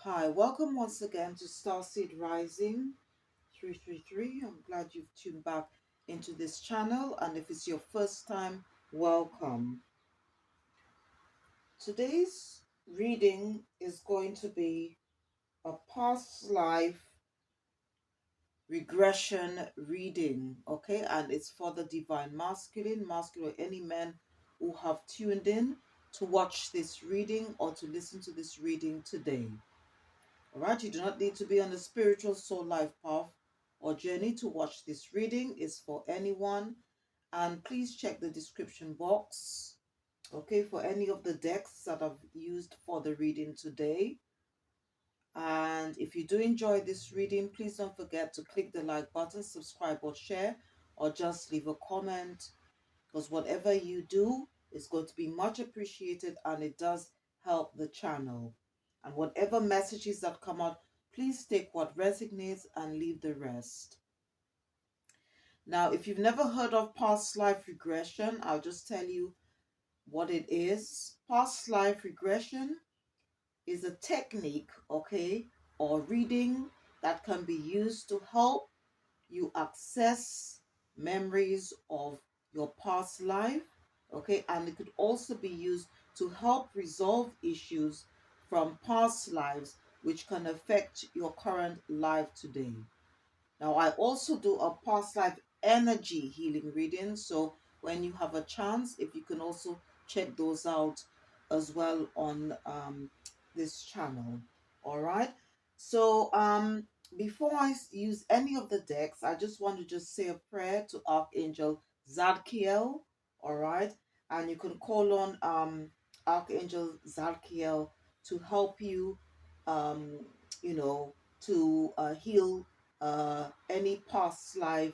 Hi, welcome once again to Starseed Rising 333. I'm glad you've tuned back into this channel, and if it's your first time, welcome. Today's reading is going to be a past life regression reading, okay? And it's for the divine masculine, any men who have tuned in to watch this reading or to listen to this reading today. All right, you do not need to be on the spiritual soul life path or journey to watch this reading. It's for anyone. And please check the description box, okay, for any of the decks that I've used for the reading today. And if you do enjoy this reading, please don't forget to click the like button, subscribe or share, or just leave a comment, because whatever you do is going to be much appreciated and it does help the channel. And whatever messages that come out, please take what resonates and leave the rest. Now, if you've never heard of past life regression, I'll just tell you what it is. Past life regression is a technique, okay, or reading that can be used to help you access memories of your past life, okay, and it could also be used to help resolve issues from past lives which can affect your current life today. Now, I also do a past life energy healing reading, so when you have a chance, if you can also check those out as well on this channel. All right. So before I use any of the decks, I just want to just say a prayer to Archangel Zadkiel. All right, and you can call on Archangel Zadkiel to help you, um, you know, to heal any past life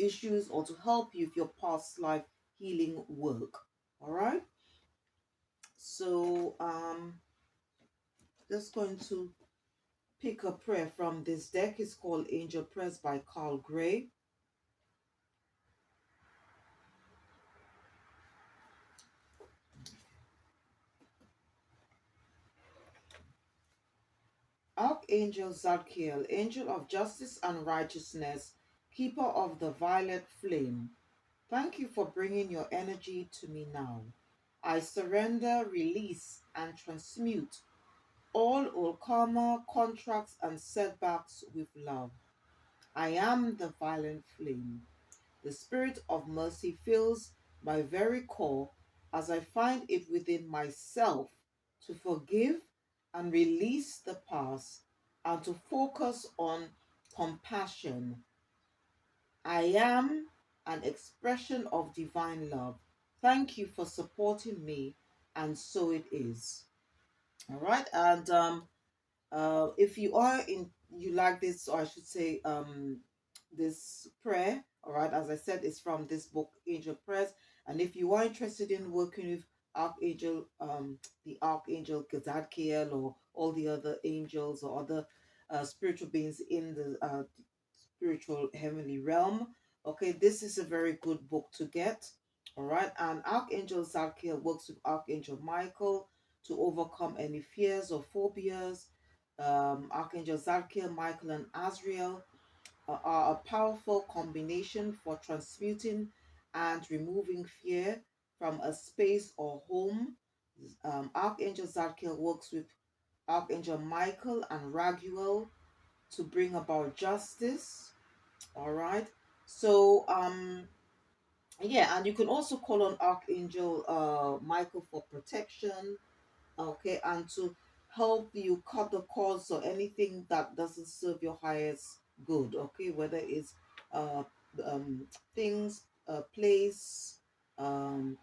issues or to help you with your past life healing work. All right. So just going to pick a prayer from this deck. It's called Angel Prayers by Carl Gray. Archangel Zadkiel, angel of justice and righteousness, keeper of the violet flame, thank you for bringing your energy to me now. I surrender, release, and transmute all old karma, contracts, and setbacks with love. I am the violet flame. The spirit of mercy fills my very core as I find it within myself to forgive and release the past and to focus on compassion. I am an expression of divine love. Thank you for supporting me, and so it is. All right, and if you are in, you like this, or I should say, this prayer, all right, as I said, it's from this book, Angel Prayers. And if you are interested in working with Archangel, the Archangel Gadkiel, or all the other angels or other spiritual beings in the spiritual heavenly realm, okay, this is a very good book to get. All right, and Archangel Zadkiel works with Archangel Michael to overcome any fears or phobias. Archangel Zadkiel, Michael, and Azrael are a powerful combination for transmuting and removing fear from a space or home. Archangel Zadkiel works with Archangel Michael and Raguel to bring about justice. All right. So, yeah, and you can also call on Archangel Michael for protection, okay, and to help you cut the cords or anything that doesn't serve your highest good, okay, whether it's uh things, place,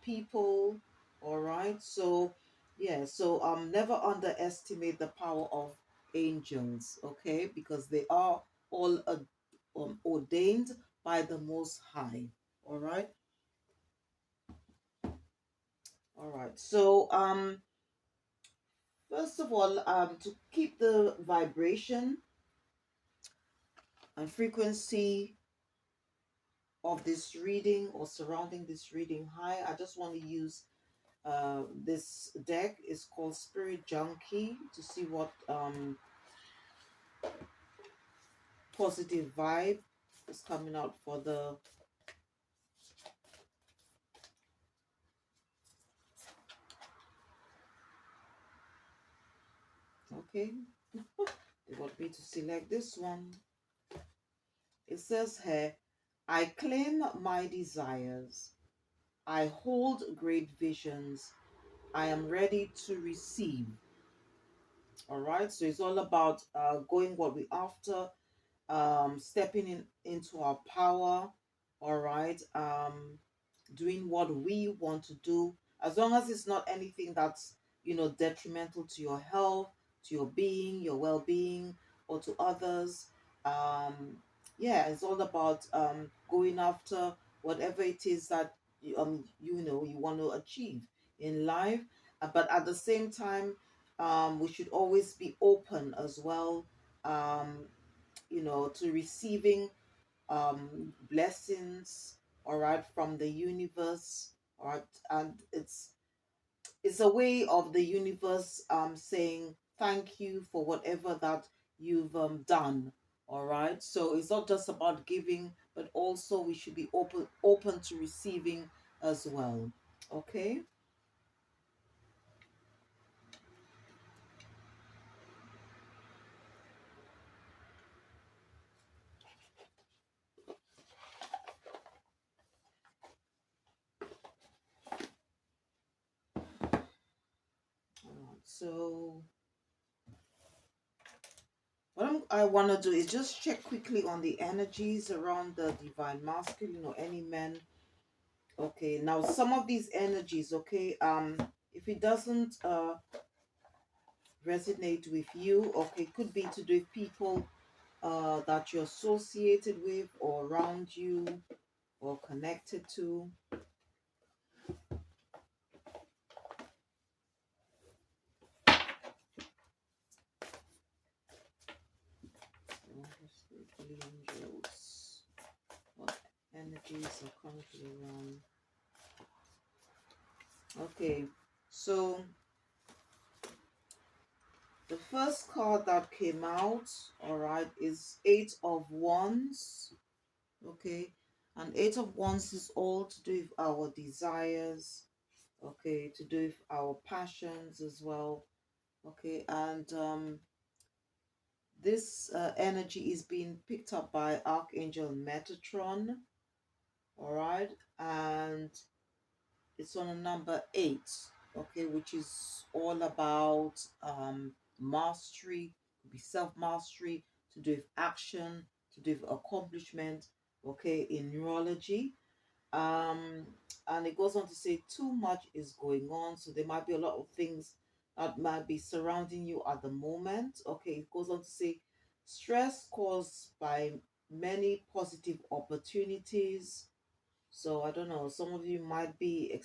people. All right. So yeah, so never underestimate the power of angels, okay, because they are all ordained by the Most High. All right. All right. So first of all, to keep the vibration and frequency of this reading or surrounding this reading high, I just want to use This deck is called Spirit Junkie, to see what positive vibe is coming out for the. Okay, they want me to select this one. It says here, I claim my desires. I hold great visions. I am ready to receive. All right, so it's all about going what we after, stepping into our power. All right, doing what we want to do, as long as it's not anything that's, detrimental to your health, to your being, your well-being, or to others. Yeah, it's all about going after whatever it is that you want to achieve in life. But at the same time, we should always be open as well, um, to receiving blessings, all right, from the universe, all right. And it's a way of the universe saying thank you for whatever that you've done, all right. So it's not just about giving, but also we should be open to receiving as well. Okay. All right, so I want to do is just check quickly on the energies around the divine masculine or any men. Okay, now some of these energies, okay, if it doesn't resonate with you, okay, could be to do with people that you're associated with or around you or connected to. Angels, what energies are currently around? Okay, so the first card that came out, all right, is Eight of Wands. Okay, and Eight of Wands is all to do with our desires, okay, to do with our passions as well. Okay, and this energy is being picked up by Archangel Metatron, all right, and it's on a number 8, okay, which is all about mastery, could be self-mastery, to do with action, to do with accomplishment, okay, in neurology. um and it goes on to say too much is going on, so there might be a lot of things that might be surrounding you at the moment. Okay, it goes on to say stress caused by many positive opportunities. So I don't know, some of you might be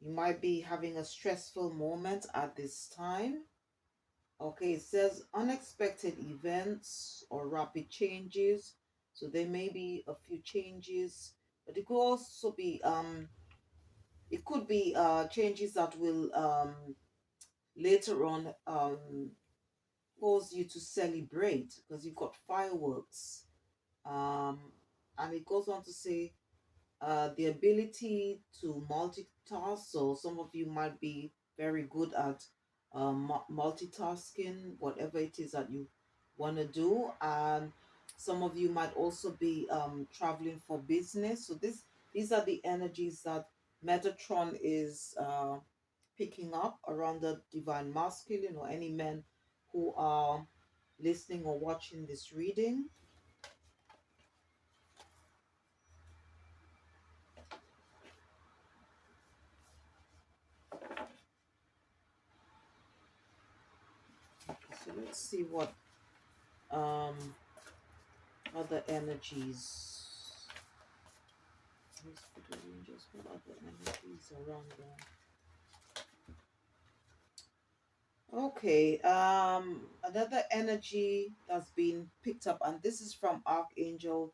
you might be having a stressful moment at this time. Okay, it says unexpected events or rapid changes. So there may be a few changes, but it could also be it could be changes that will later on cause you to celebrate because you've got fireworks. Um and it goes on to say the ability to multitask. So some of you might be very good at multitasking, whatever it is that you want to do. And some of you might also be traveling for business. So these are the energies that Metatron is picking up around the divine masculine or any men who are listening or watching this reading. So let's see what um other energies. Hospital angels, what other energies around there? Okay, another energy that's been picked up, and this is from Archangel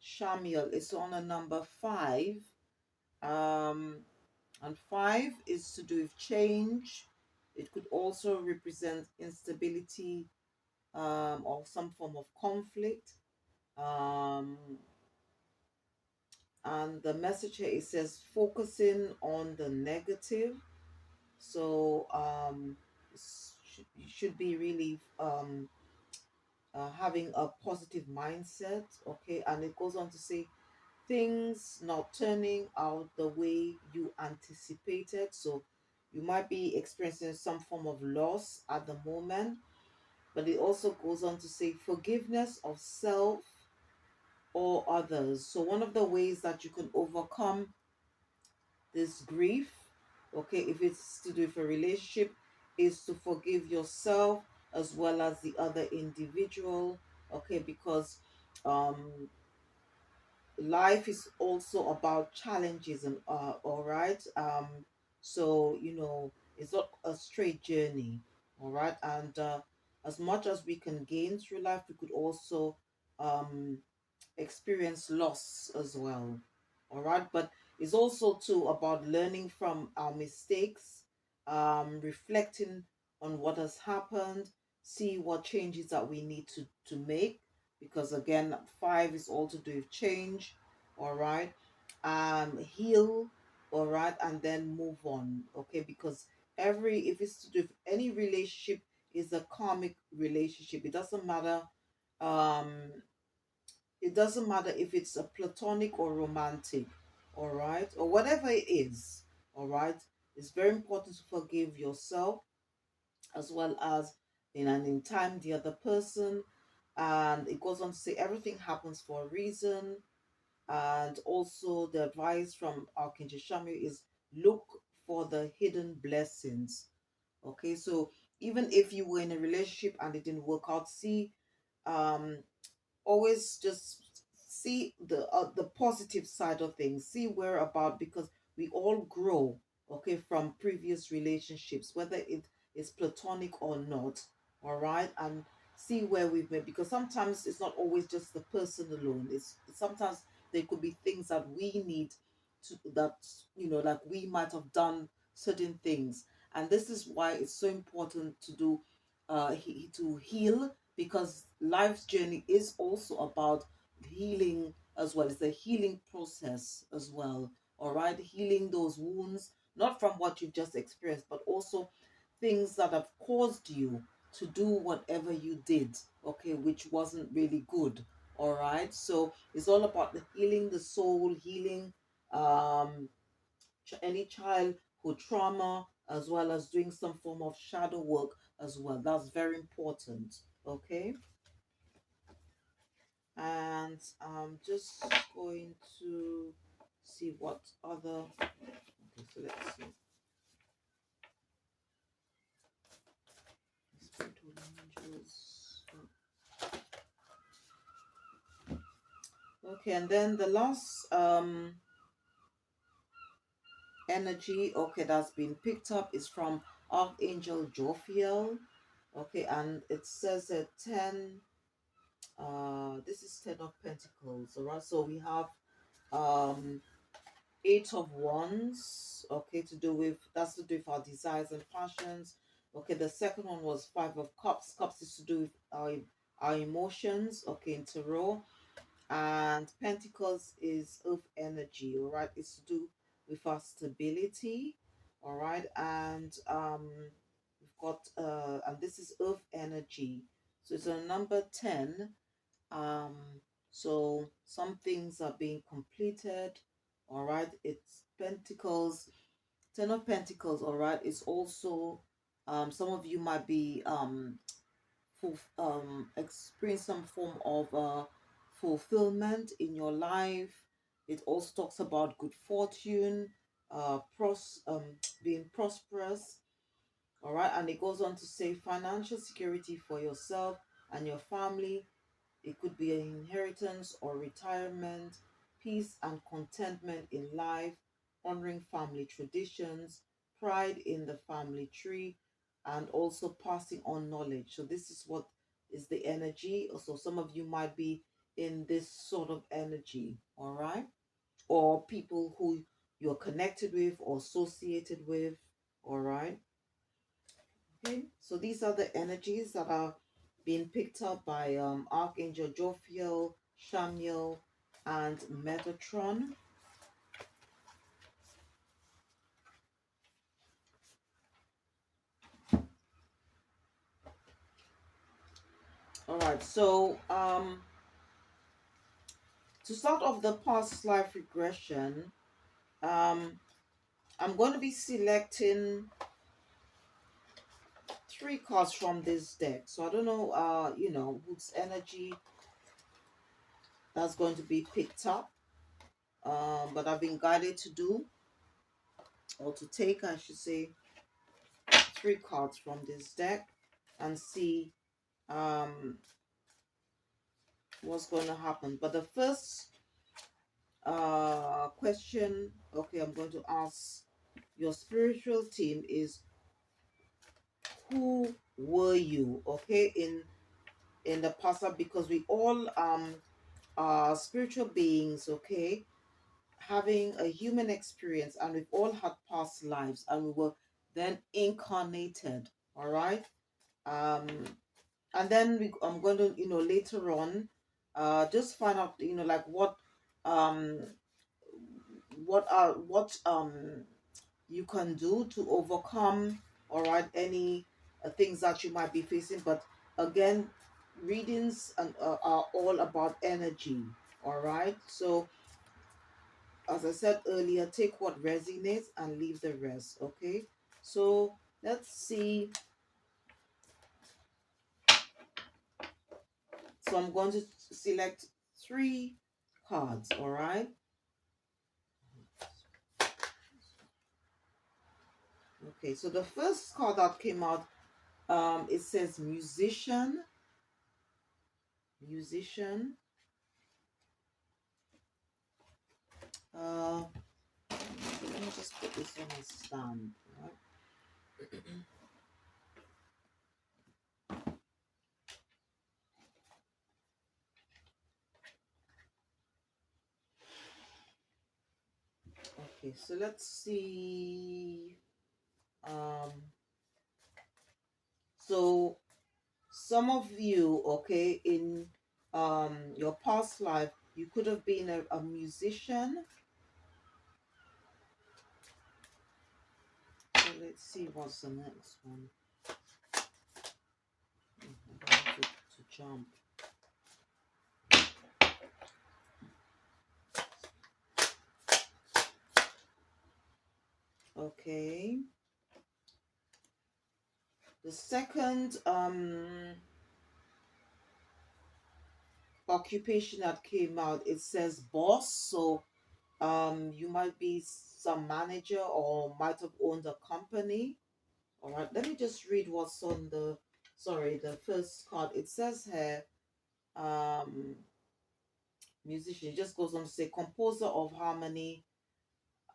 Shamiel. It's on a number 5. Um, And 5 is to do with change. It could also represent instability, or some form of conflict. Um, and the message here, it says focusing on the negative. So you should be really having a positive mindset. Okay, and it goes on to say things not turning out the way you anticipated. So you might be experiencing some form of loss at the moment, but it also goes on to say forgiveness of self or others. So one of the ways that you can overcome this grief, okay, if it's to do with a relationship, is to forgive yourself as well as the other individual, okay, because um life is also about challenges, and all right, so it's not a straight journey, all right, and as much as we can gain through life, we could also um experience loss as well. All right. But it's also too about learning from our mistakes, reflecting on what has happened, see what changes that we need to make. Because again, 5 is all to do with change. All right. Heal. All right. And then move on. Okay. Because if it's to do with any relationship, is a karmic relationship. Um it doesn't matter if it's a platonic or romantic, all right, or whatever it is, all right. It's very important to forgive yourself as well as in time the other person. And it goes on to say everything happens for a reason. And also the advice from Archangel Shamu is look for the hidden blessings. Okay, so even if you were in a relationship and it didn't work out, see, um always just see the positive side of things, see where about, because we all grow, okay, from previous relationships, whether it is platonic or not, all right. And see where we've been, because sometimes it's not always just the person alone. It's sometimes there could be things that we need to, that like we might have done certain things. And this is why it's so important to do to heal, because life's journey is also about healing as well. It's a healing process as well. All right, healing those wounds, not from what you've just experienced, but also things that have caused you to do whatever you did, okay, which wasn't really good. All right, so it's all about the healing the soul, healing um any childhood trauma, as well as doing some form of shadow work as well. That's very important. Okay. And I'm just going to see what other. Okay, so let's see. Spiritual angels. Okay, and then the last energy, okay, that's been picked up is from Archangel Jophiel. Okay, and it says that 10, this is 10 of Pentacles, all right. So we have um 8 of Wands, okay, to do with, that's to do with our desires and passions. Okay, the second one was 5 of Cups. Cups is to do with our emotions, okay, in tarot. And Pentacles is earth energy, all right. It's to do with our stability, all right. And we've got and this is earth energy, so it's a number 10. um so some things are being completed, all right. It's Pentacles, 10 of Pentacles, all right. It's also some of you might be experience some form of fulfillment in your life. It also talks about good fortune, being prosperous, all right. And it goes on to say financial security for yourself and your family. It could be an inheritance or retirement, peace and contentment in life, honoring family traditions, pride in the family tree, and also passing on knowledge. So, this is what is the energy. So, some of you might be in this sort of energy, all right? Or people who you're connected with or associated with. All right. Okay. So these are the energies that are being picked up by Archangel Jophiel, Shamiel, and Metatron. All right. So to start off the past life regression, um, I'm going to be selecting 3 cards from this deck. So I don't know, whose energy that's going to be picked up. But I've been guided to do, or to take, I should say, 3 cards from this deck and see what's going to happen. But the first question, okay, I'm going to ask your spiritual team is, who were you, okay, in the past? Because we all are spiritual beings, okay, having a human experience, and we've all had past lives, and we were then incarnated. All right. um and then I'm going to, later on, just find out, like um what you can do to overcome, all right, any things that you might be facing. But again, readings are all about energy. All right. So as I said earlier, take what resonates and leave the rest. Okay. So let's see. So I'm going to select 3 cards. All right. Okay. So the first card that came out, it says musician. Musician. Uh, Let me just put this on a stand. Right? Okay, so let's see. Um, so some of you, okay, in your past life, you could have been a musician. So let's see what's the next one. I want to jump. Okay. The second occupation that came out, it says boss. So you might be some manager or might have owned a company. All right, let me just read what's on the first card. It says here, um musician. It just goes on to say composer of harmony.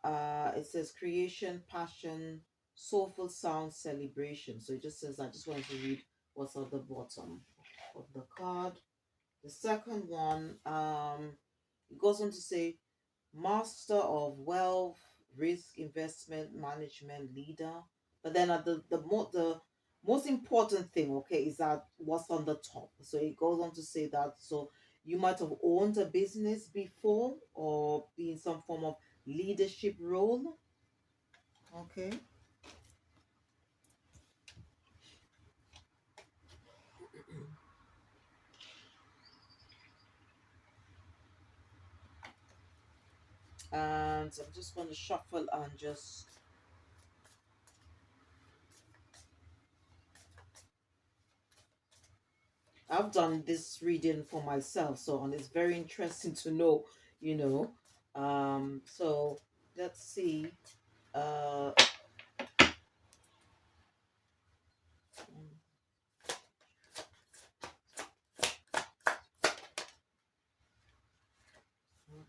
It says creation, passion, soulful sound, celebration. So it just says, I just wanted to read what's at the bottom of the card. The second one, it goes on to say master of wealth, risk, investment, management, leader. But then at the most important thing, okay, is that what's on the top. So it goes on to say that, so you might have owned a business before or be in some form of leadership role. Okay. And I'm just going to shuffle and just, I've done this reading for myself, so, and it's very interesting to know, you know. So let's see. Uh,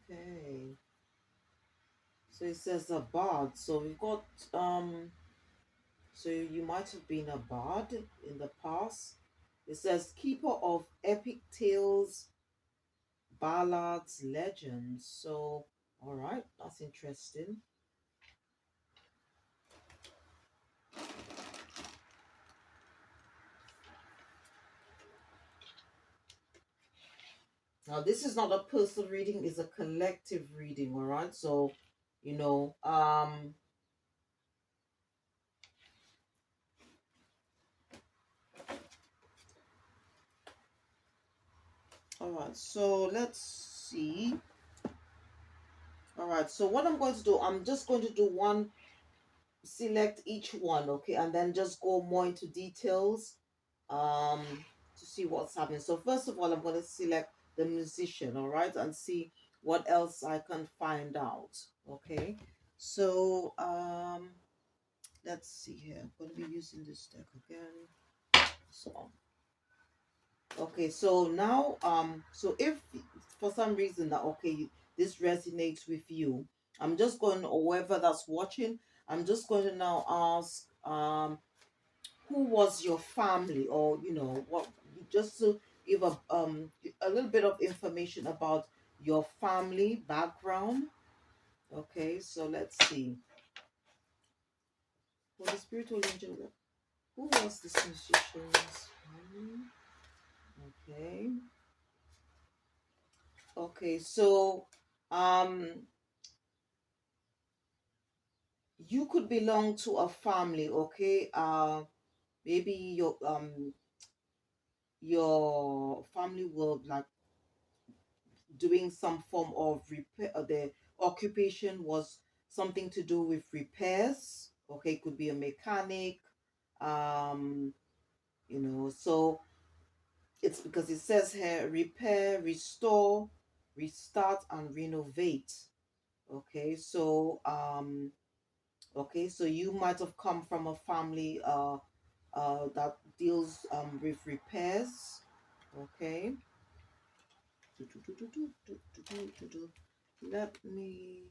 okay. So it says a bard. So we've got so you might have been a bard in the past. It says keeper of epic tales, ballads, legends. So all right, that's interesting. Now, this is not a personal reading, it's a collective reading, all right? So, you know, all right, so let's see. All right, so what I'm going to do, I'm just going to do one, select each one, okay, and then just go more into details um to see what's happening. So first of all, I'm going to select the musician, all right, and see what else I can find out. Okay, so let's see here. I'm going to be using this deck again. So okay, so now so if for some reason that okay this resonates with you, I'm just going, or whoever that's watching, I'm just going to now ask who was your family, or you know what, just to give a little bit of information about your family background. Okay, so let's see. For the spiritual angel, who was this musician's family? Okay. Okay, so um you could belong to a family, okay? Maybe your family will like doing some form of repair. The occupation was something to do with repairs. Okay, it could be a mechanic. Um, so it's because it says here repair, restore, restart, and renovate. Okay, so okay, so you might have come from a family that deals with repairs. Okay. Let me.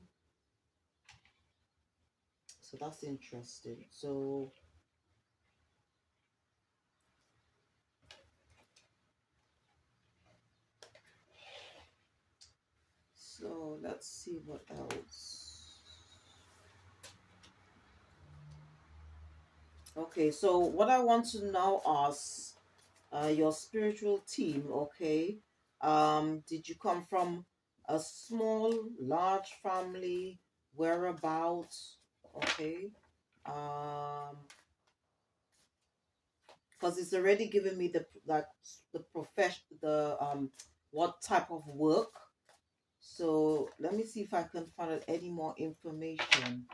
So that's interesting. So let's see what else. Okay, so what I want to now ask your spiritual team, okay? Did you come from a small, large family? Whereabouts? Okay. Um, because it's already given me the like the profession, the what type of work. So let me see if I can find out any more information.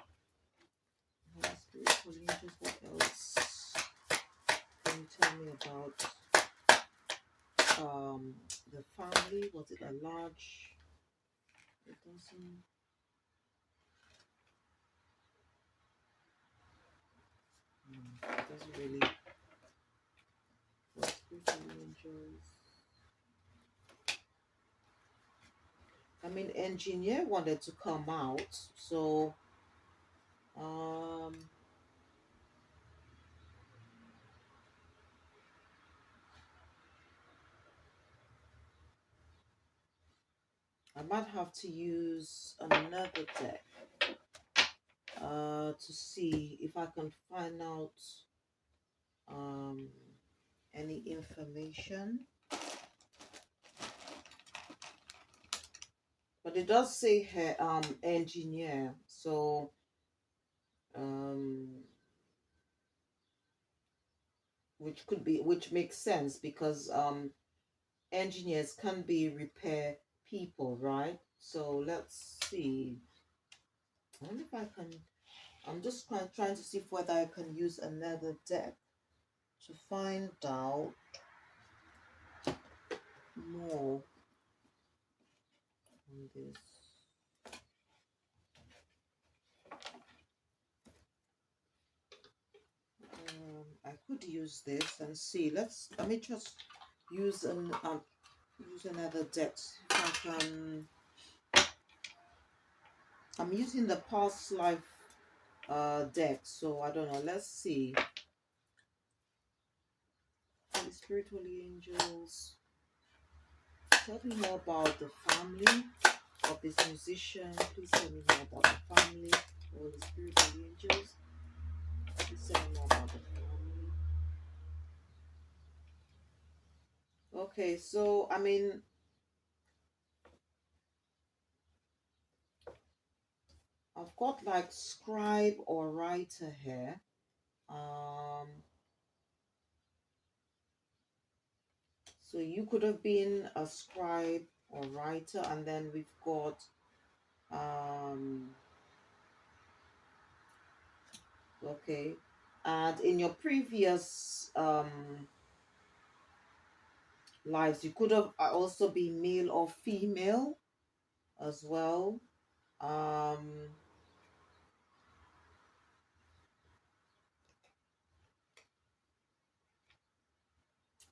Spiritual angels, what else can you tell me about the family? Was it a large? It doesn't. It doesn't really. For spiritual angels. I mean, engineer wanted to come out, so um, I might have to use another deck to see if I can find out um, any information. But it does say here, engineer, so um, which makes sense because engineers can be repair people, right? So let's see. I wonder if I can. I'm just trying to see whether I can use another deck to find out more on this. I could use this and see. Let me just use use another deck. If I can. I'm using the Past-Life deck, so I don't know. Let's see. Holy Spirit, Holy Angels, tell me more about the family of this musician. Please tell me more about the family. Holy Spirit, Holy Angels, please tell me more about the family. Okay, so I mean, I've got like scribe or writer here. Um, so you could have been a scribe or writer, and then we've got um, okay, and in your previous lives, you could have also been male or female as well. Um,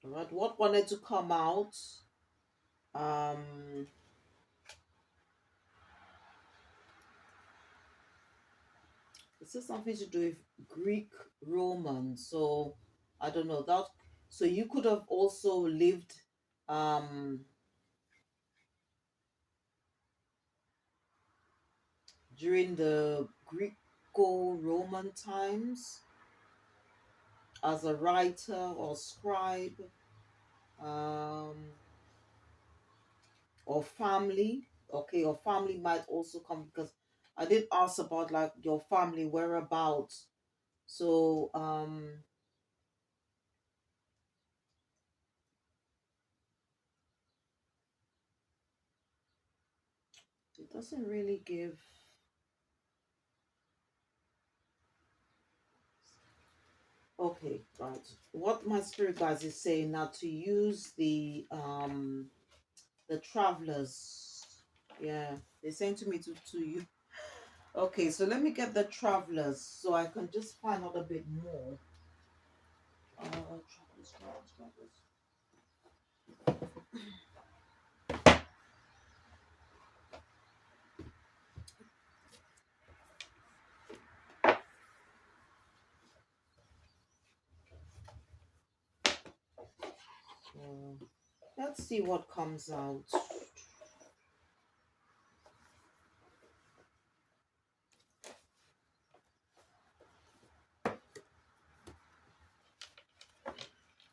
right, what wanted to come out? Um, this is something to do with Greek Roman. So I don't know that. So you could have also lived um during the Greco-Roman times as a writer or scribe, um, or family. Okay, your family might also come because I did ask about like your family whereabouts. So it doesn't really give. Okay, right. What my spirit guides is saying now to use the travelers. Yeah, they're saying to me to you. Okay, so let me get the travelers so I can just find out a bit more. Travelers, travelers, travelers. Uh, let's see what comes out.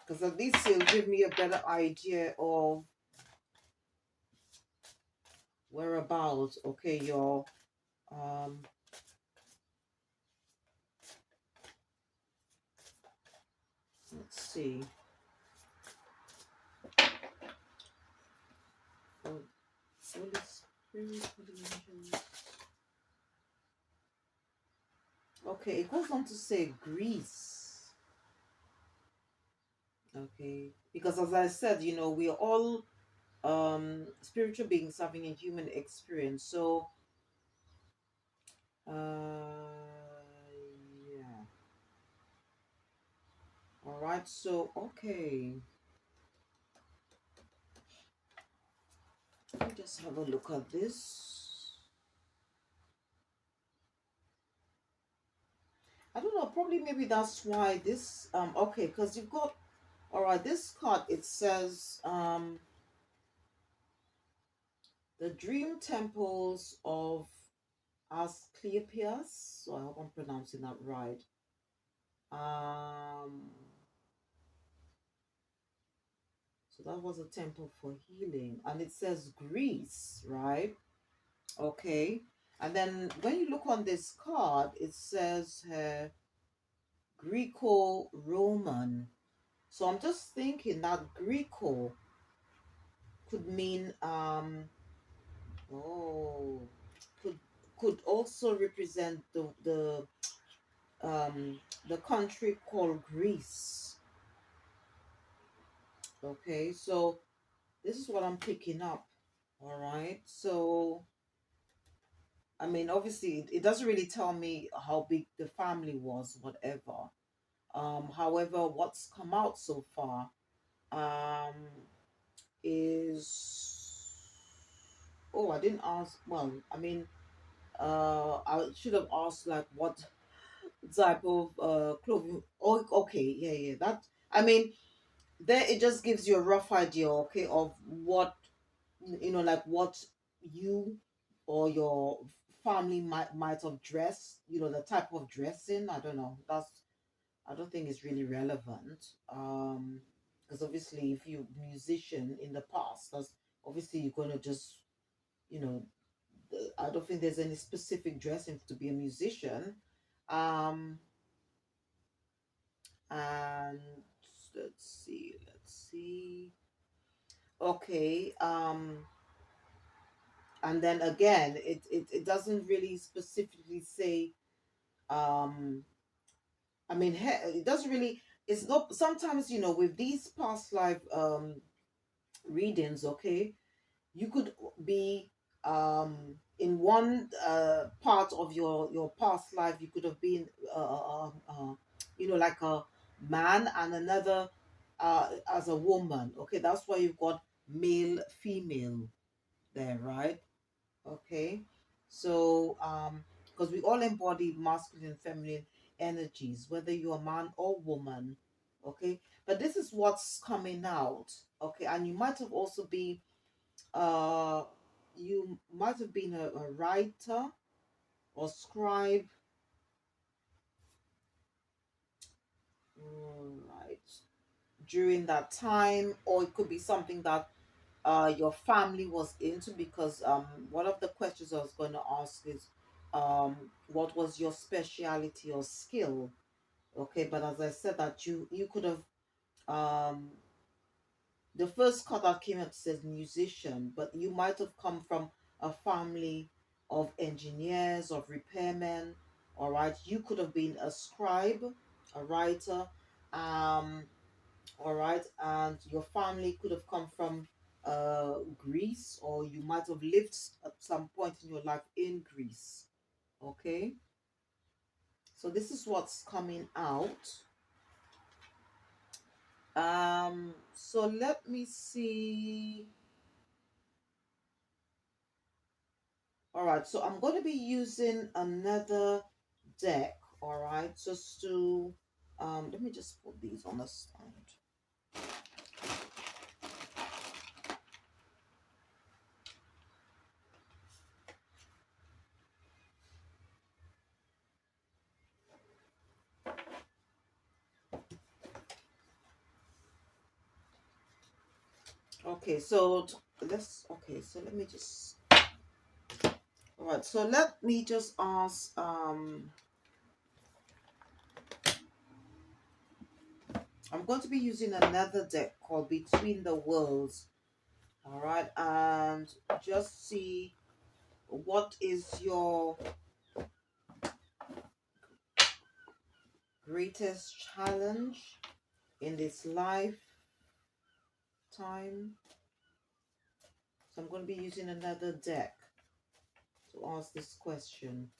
Because at least it'll give me a better idea of whereabouts. Okay, your um let's see. Oh, Holy Spirit, Holy Angels. Okay, it goes on to say Greece. Okay, because as I said, we're all spiritual beings having a human experience. So yeah. All right. So okay, let me just have a look at this. I don't know. Probably maybe that's why this okay, because you've got all right. This card it says the dream temples of Asclepius. So I hope I'm pronouncing that right. Um, so that was a temple for healing, and it says Greece, right? Okay. And then when you look on this card, it says Greco-Roman. So I'm just thinking that Greco could mean oh could could also represent the country called Greece. Okay, so this is what I'm picking up. All right. So I mean obviously it doesn't really tell me how big the family was, whatever. However, what's come out so far um, is oh, I didn't ask. Well, I mean, I should have asked like what type of clothing. Oh, okay, yeah, yeah. That I mean, there it just gives you a rough idea, okay, of what like what you or your family might have dressed. The type of dressing. I don't know. I don't think it's really relevant. Because obviously, if you're a musician in the past, that's obviously you're gonna just, you know, I don't think there's any specific dressing to be a musician. Um, and let's see. Okay. And then again, it doesn't really specifically say. Um, I mean, it doesn't really. It's not. Sometimes with these past life readings. Okay, you could be in one part of your past life. You could have been like a man, and another as a woman. Okay, that's why you've got male female there, right? Okay, so because we all embody masculine and feminine energies, whether you're a man or woman. Okay, but this is what's coming out. Okay, and you might have also been uh, you might have been a writer or scribe, right, during that time, or it could be something that your family was into, because one of the questions I was going to ask is what was your speciality or skill? Okay, but as I said, that you could have um the first card that came up says musician, but you might have come from a family of engineers, of repairmen. All right, you could have been a scribe, a writer, um, all right, and your family could have come from Greece, or you might have lived at some point in your life in Greece. Okay, so this is what's coming out. So let me see. All right, so I'm going to be using another deck, all right, just to, let me just put these on the stand. Okay, so let me just, all right, so let me just ask, I'm going to be using another deck called Between the Worlds, all right, and just see what is your greatest challenge in this lifetime. So I'm going to be using another deck to ask this question.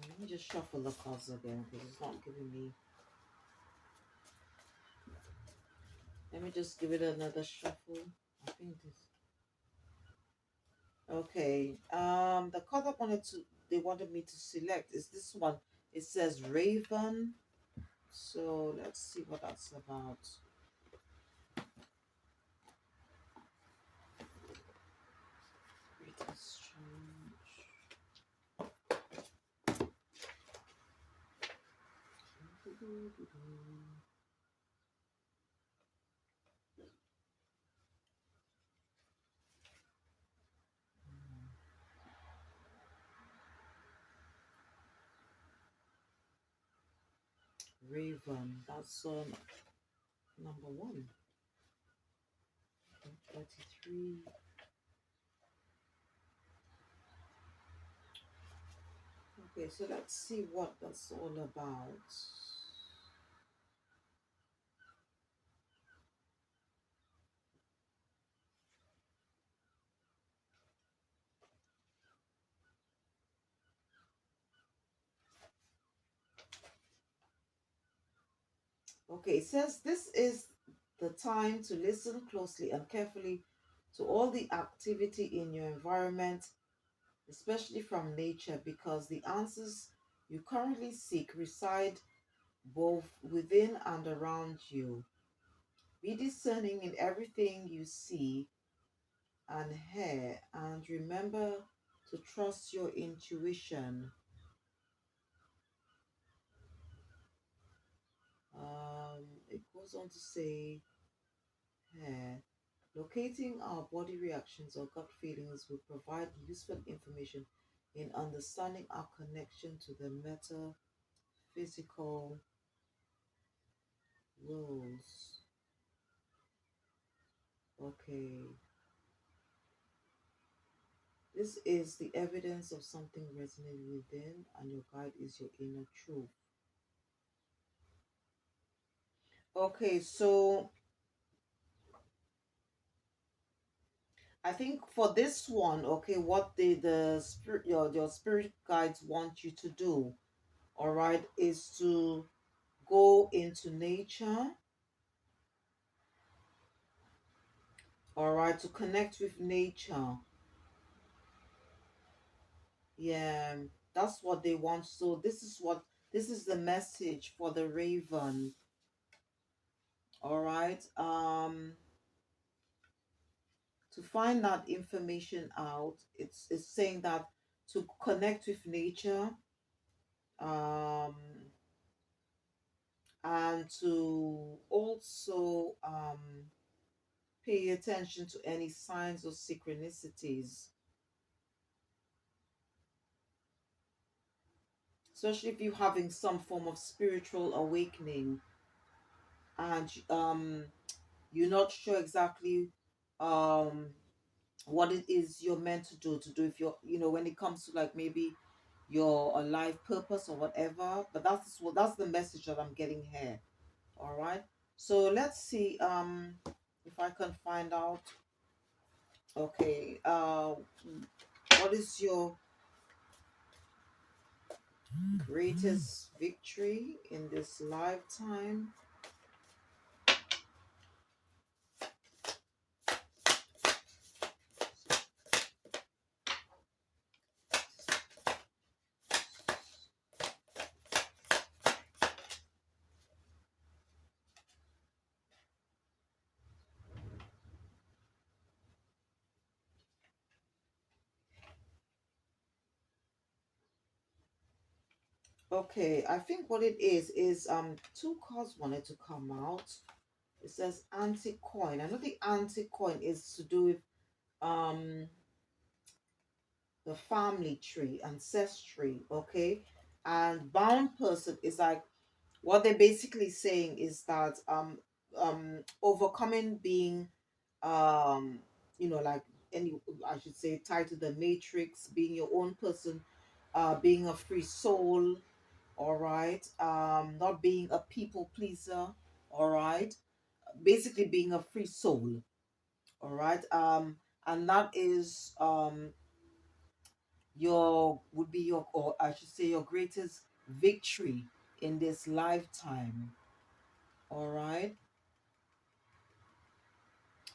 Let me just shuffle the cards again because it's not giving me. Let me just give it another shuffle. I think this. Okay. The card they wanted me to select is this one. It says Raven. So let's see what that's about. Greatest challenge. Raven. That's number one. 33. Okay, so let's see what that's all about. Okay, it says this is the time to listen closely and carefully to all the activity in your environment, especially from nature, because the answers you currently seek reside both within and around you. Be discerning in everything you see and hear, and remember to trust your intuition. It goes on to say here, locating our body reactions or gut feelings will provide useful information in understanding our connection to the metaphysical rules. Okay, this is the evidence of something resonating within, and your guide is your inner truth. Okay, so I think for this one, okay, what the spirit your spirit guides want you to do, all right, is to go into nature, all right, to connect with nature. Yeah, that's what they want. So this is the message for the raven, all right. To find that information out, it's saying that to connect with nature, um and to also pay attention to any signs or synchronicities, especially if you're having some form of spiritual awakening and you're not sure exactly um, what it is you're meant to do if you're, when it comes to like maybe your life purpose or whatever. But that's the message that I'm getting here. All right. So let's see if I can find out. Okay. What is your greatest victory in this lifetime? Okay, I think what it is two cards wanted to come out. It says anti-coin. I know the anti-coin is to do with um the family tree, ancestry, okay? And bound person is like what they're basically saying is that overcoming being um like any, I should say, tied to the matrix, being your own person, being a free soul, all right, not being a people pleaser, all right, basically being a free soul, all right, and that is your would be your, or I should say, your greatest victory in this lifetime, all right,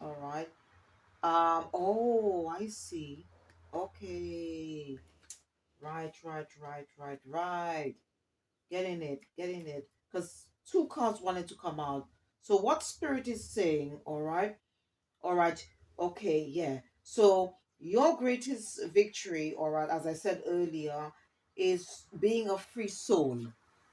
all right. Oh, I see. Okay. Right. Getting it. Because two cards wanted to come out. So what spirit is saying, all right? All right. Okay, yeah. So your greatest victory, all right, as I said earlier, is being a free soul.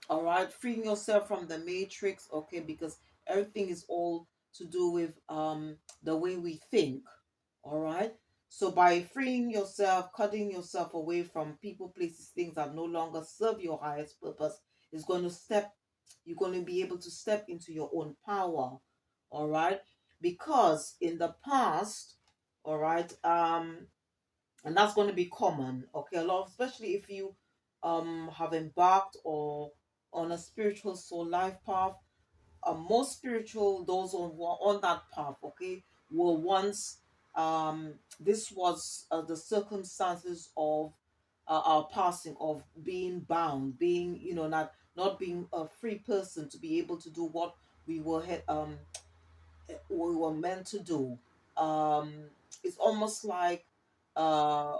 All right, freeing yourself from the matrix, okay, because everything is all to do with the way we think. All right. So by freeing yourself, cutting yourself away from people, places, things that no longer serve your highest purpose, is going to step, you're going to be able to step into your own power. All right. Because in the past, all right, and that's going to be common, okay, a lot, especially if you have embarked or on a spiritual soul life path. Most spiritual, those on that path, okay, were once this was the circumstances of our passing, of being bound, being, not being a free person to be able to do what we were we were meant to do. um it's almost like uh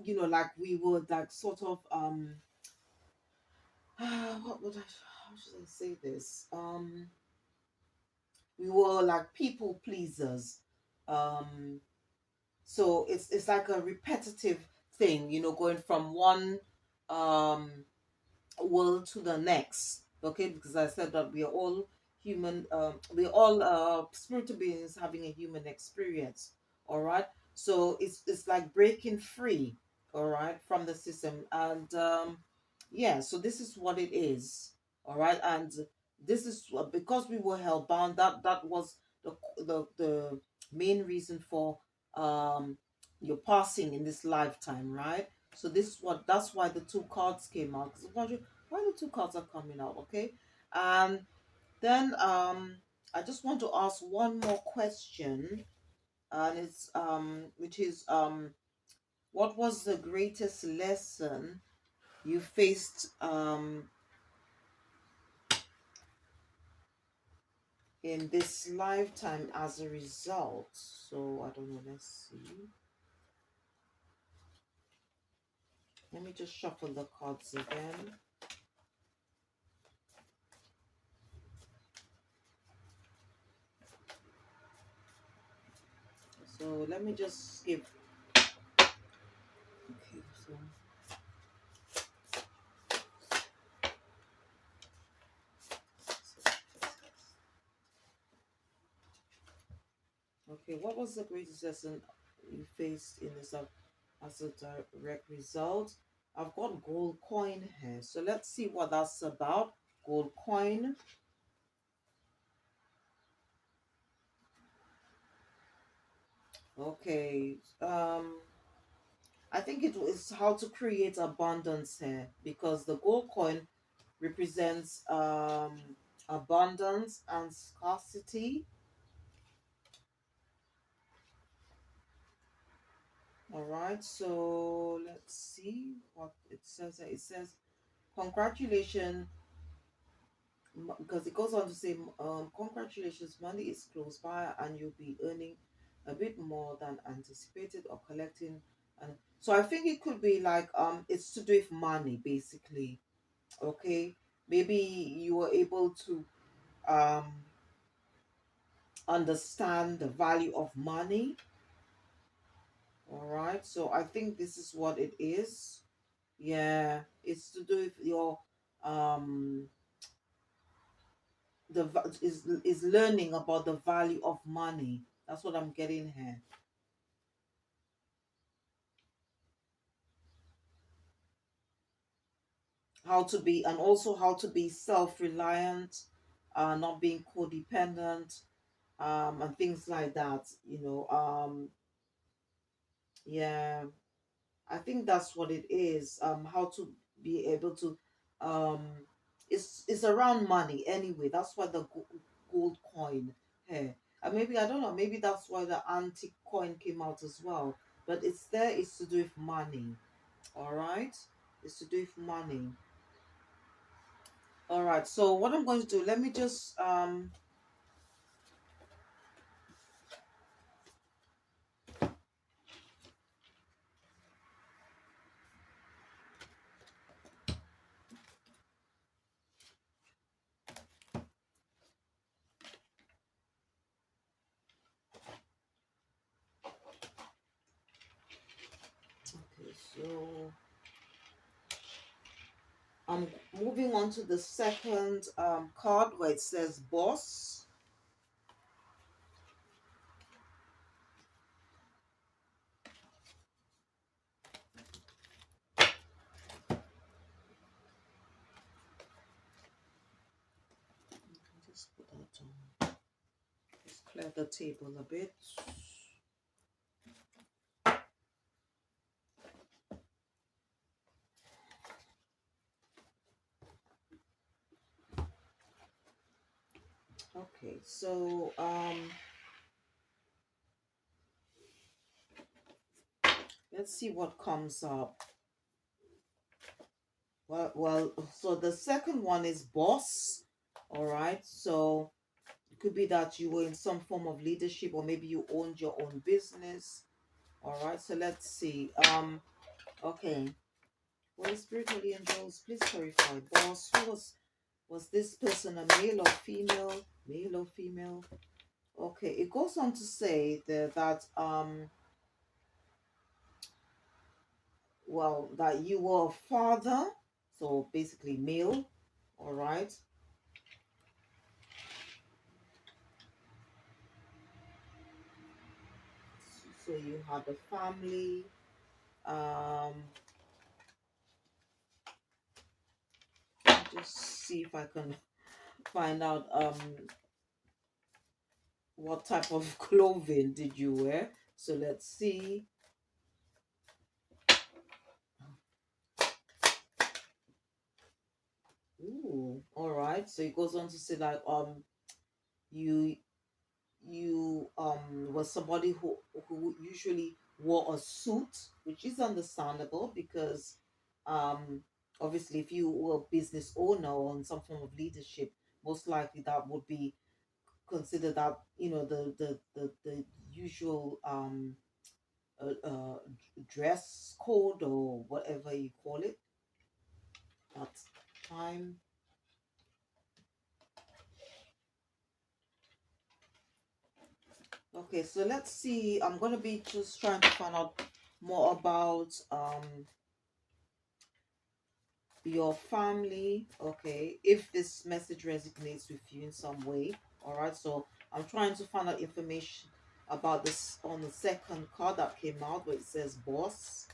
like we were like sort of what would I? How should I say this? We were like people pleasers. Um, so it's like a repetitive thing, going from one um world to the next. Okay, because I said that we are all human, we're all spiritual beings having a human experience. All right, so it's like breaking free, all right, from the system. And yeah, so this is what it is. All right, and this is because we were held bound. That was the main reason for your passing in this lifetime, right? So this is what that's why the two cards came out. 'Cause I'm wondering why the two cards are coming out. Okay, and then I just want to ask one more question, and it's which is what was the greatest lesson you faced in this lifetime as a result? So I don't know. Let's see. Let me just shuffle the cards again. So let me just skip. Okay, so okay, what was the greatest lesson you faced in this as a direct result? I've got gold coin here, so let's see what that's about. Gold coin. Okay, I think it is how to create abundance here because the gold coin represents abundance and scarcity. All right, so let's see what it says. It says, congratulations, because it goes on to say, congratulations, money is close by and you'll be earning a bit more than anticipated or collecting. And so I think it could be like, it's to do with money, basically. Okay, maybe you were able to um understand the value of money. All right, so I think this is what it is. Yeah, it's to do with your um is learning about the value of money. That's what I'm getting here. How to be, and also how to be self-reliant, not being codependent, and things like that. Yeah, I think that's what it is. How to be able to, um, it's around money anyway. That's why the gold coin here. And maybe I don't know. Maybe that's why the antique coin came out as well. But it's there. It's to do with money. All right. It's to do with money. All right. So what I'm going to do? Let me just Okay. So I'm moving on to the second card where it says boss. Just put that on. Just clear the table a bit. Okay, so let's see what comes up. So the second one is boss. All right, so it could be that you were in some form of leadership, or maybe you owned your own business. All right, so let's see. Okay, Holy Spirit, Holy Angels, please clarify. Boss, was this person a male or female? Male or female? Okay, it goes on to say that well, that you were a father, so basically male, all right. So you had a family. Um, just see if I can find out what type of clothing did you wear. So let's see. Ooh, all right. So it goes on to say that you was somebody who usually wore a suit, which is understandable because um obviously if you were a business owner or in some form of leadership, most likely that would be considered that the usual dress code or whatever you call it at time. Okay, so let's see. I'm gonna be just trying to find out more about your family. Okay, if this message resonates with you in some way. All right, so I'm trying to find out information about this on the second card that came out where it says boss.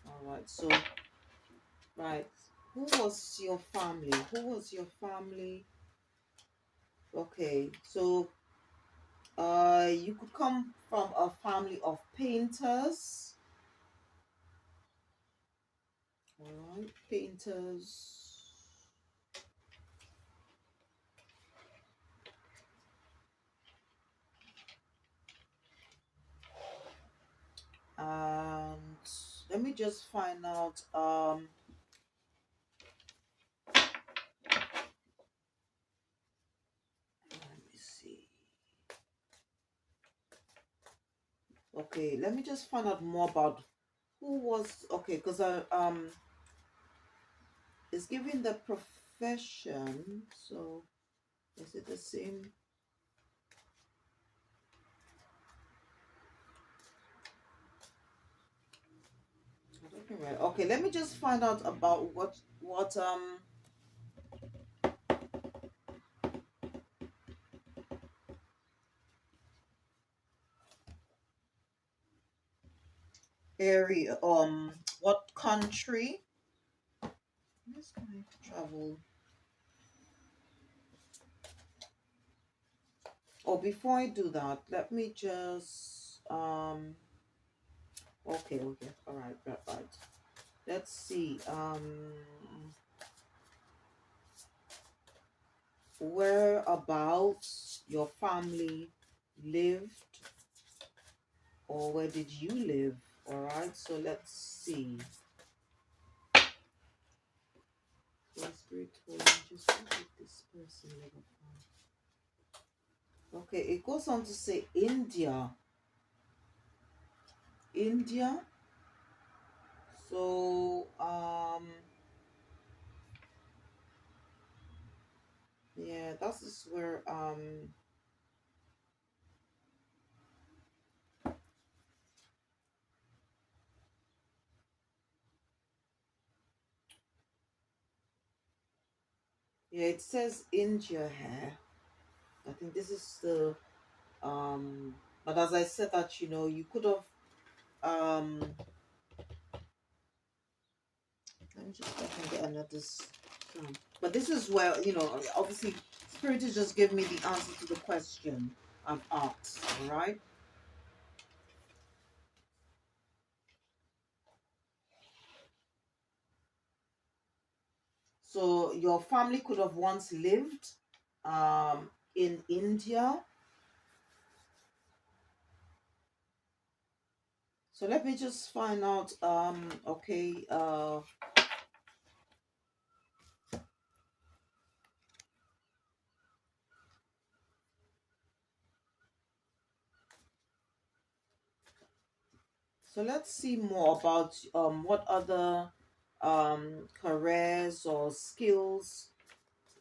All right, so right, who was your family? Who was your family? Okay, so you could come from a family of painters. All right, painters. And let me just find out let me see. Okay, let me just find out more about who was okay, because I it's giving the profession. So is it the same? I don't think right. Okay, let me just find out about what area what country. Where's my travel? Oh, before I do that, let me just okay, all right, right. Let's see. Whereabouts your family lived, or where did you live? All right. So let's see. Holy Spirit, Holy, just what did this person live upon? Okay, it goes on to say India. India. So yeah, that is where yeah, it says India here. I think this is the but as I said that you could have um let me just see if I can get another but this is where obviously spirit is just giving me the answer to the question I've asked. All right, so your family could have once lived in India. So let me just find out okay so let's see more about what other careers or skills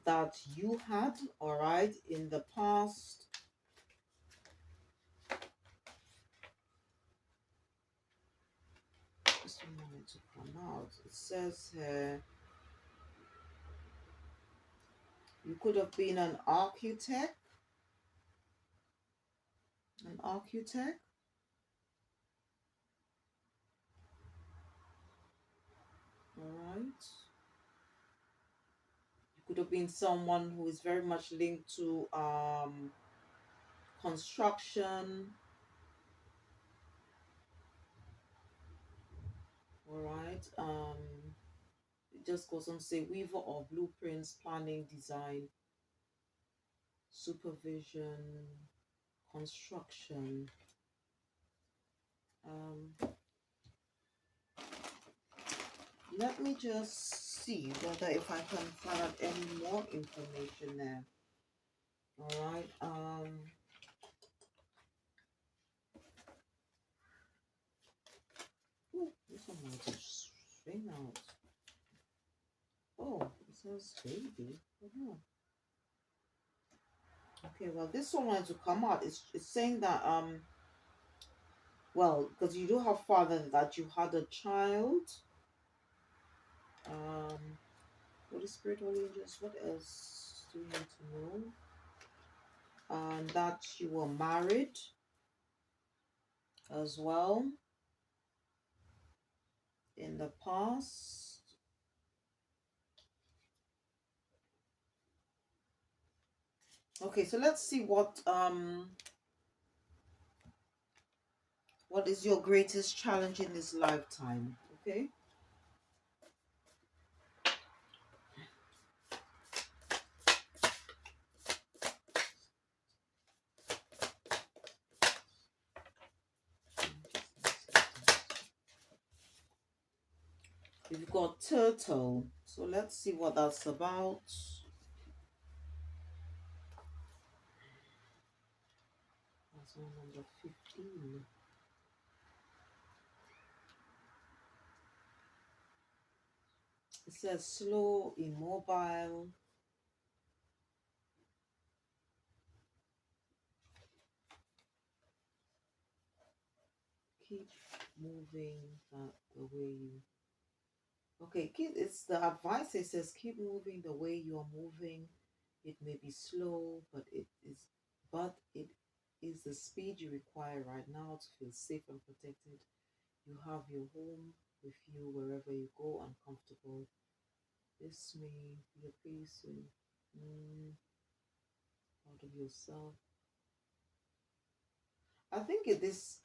that you had, all right, in the past. Just a moment to come out. It says here, you could have been an architect, an architect, all right. You could have been someone who is very much linked to construction, all right. It just goes on to say weaver of blueprints, planning, design, supervision, construction. Let me just see whether if I can find out any more information there. All right. Oh, this one might just string out. Oh, it says baby. Oh. Okay, well, this one wanted to come out. It's saying that well, because you do have father that you had a child. Holy Spirit, Holy Angels, what else do you need to know? That you were married as well in the past. Okay, so let's see what is your greatest challenge in this lifetime? Okay. We've got turtle. So let's see what that's about. That's one number 15. It says slow, immobile. Keep moving the way you. Okay, it's the advice. It says keep moving the way you are moving. It may be slow, but it is the speed you require right now to feel safe and protected. You have your home with you wherever you go and comfortable. This may be a piece out of yourself. I think it is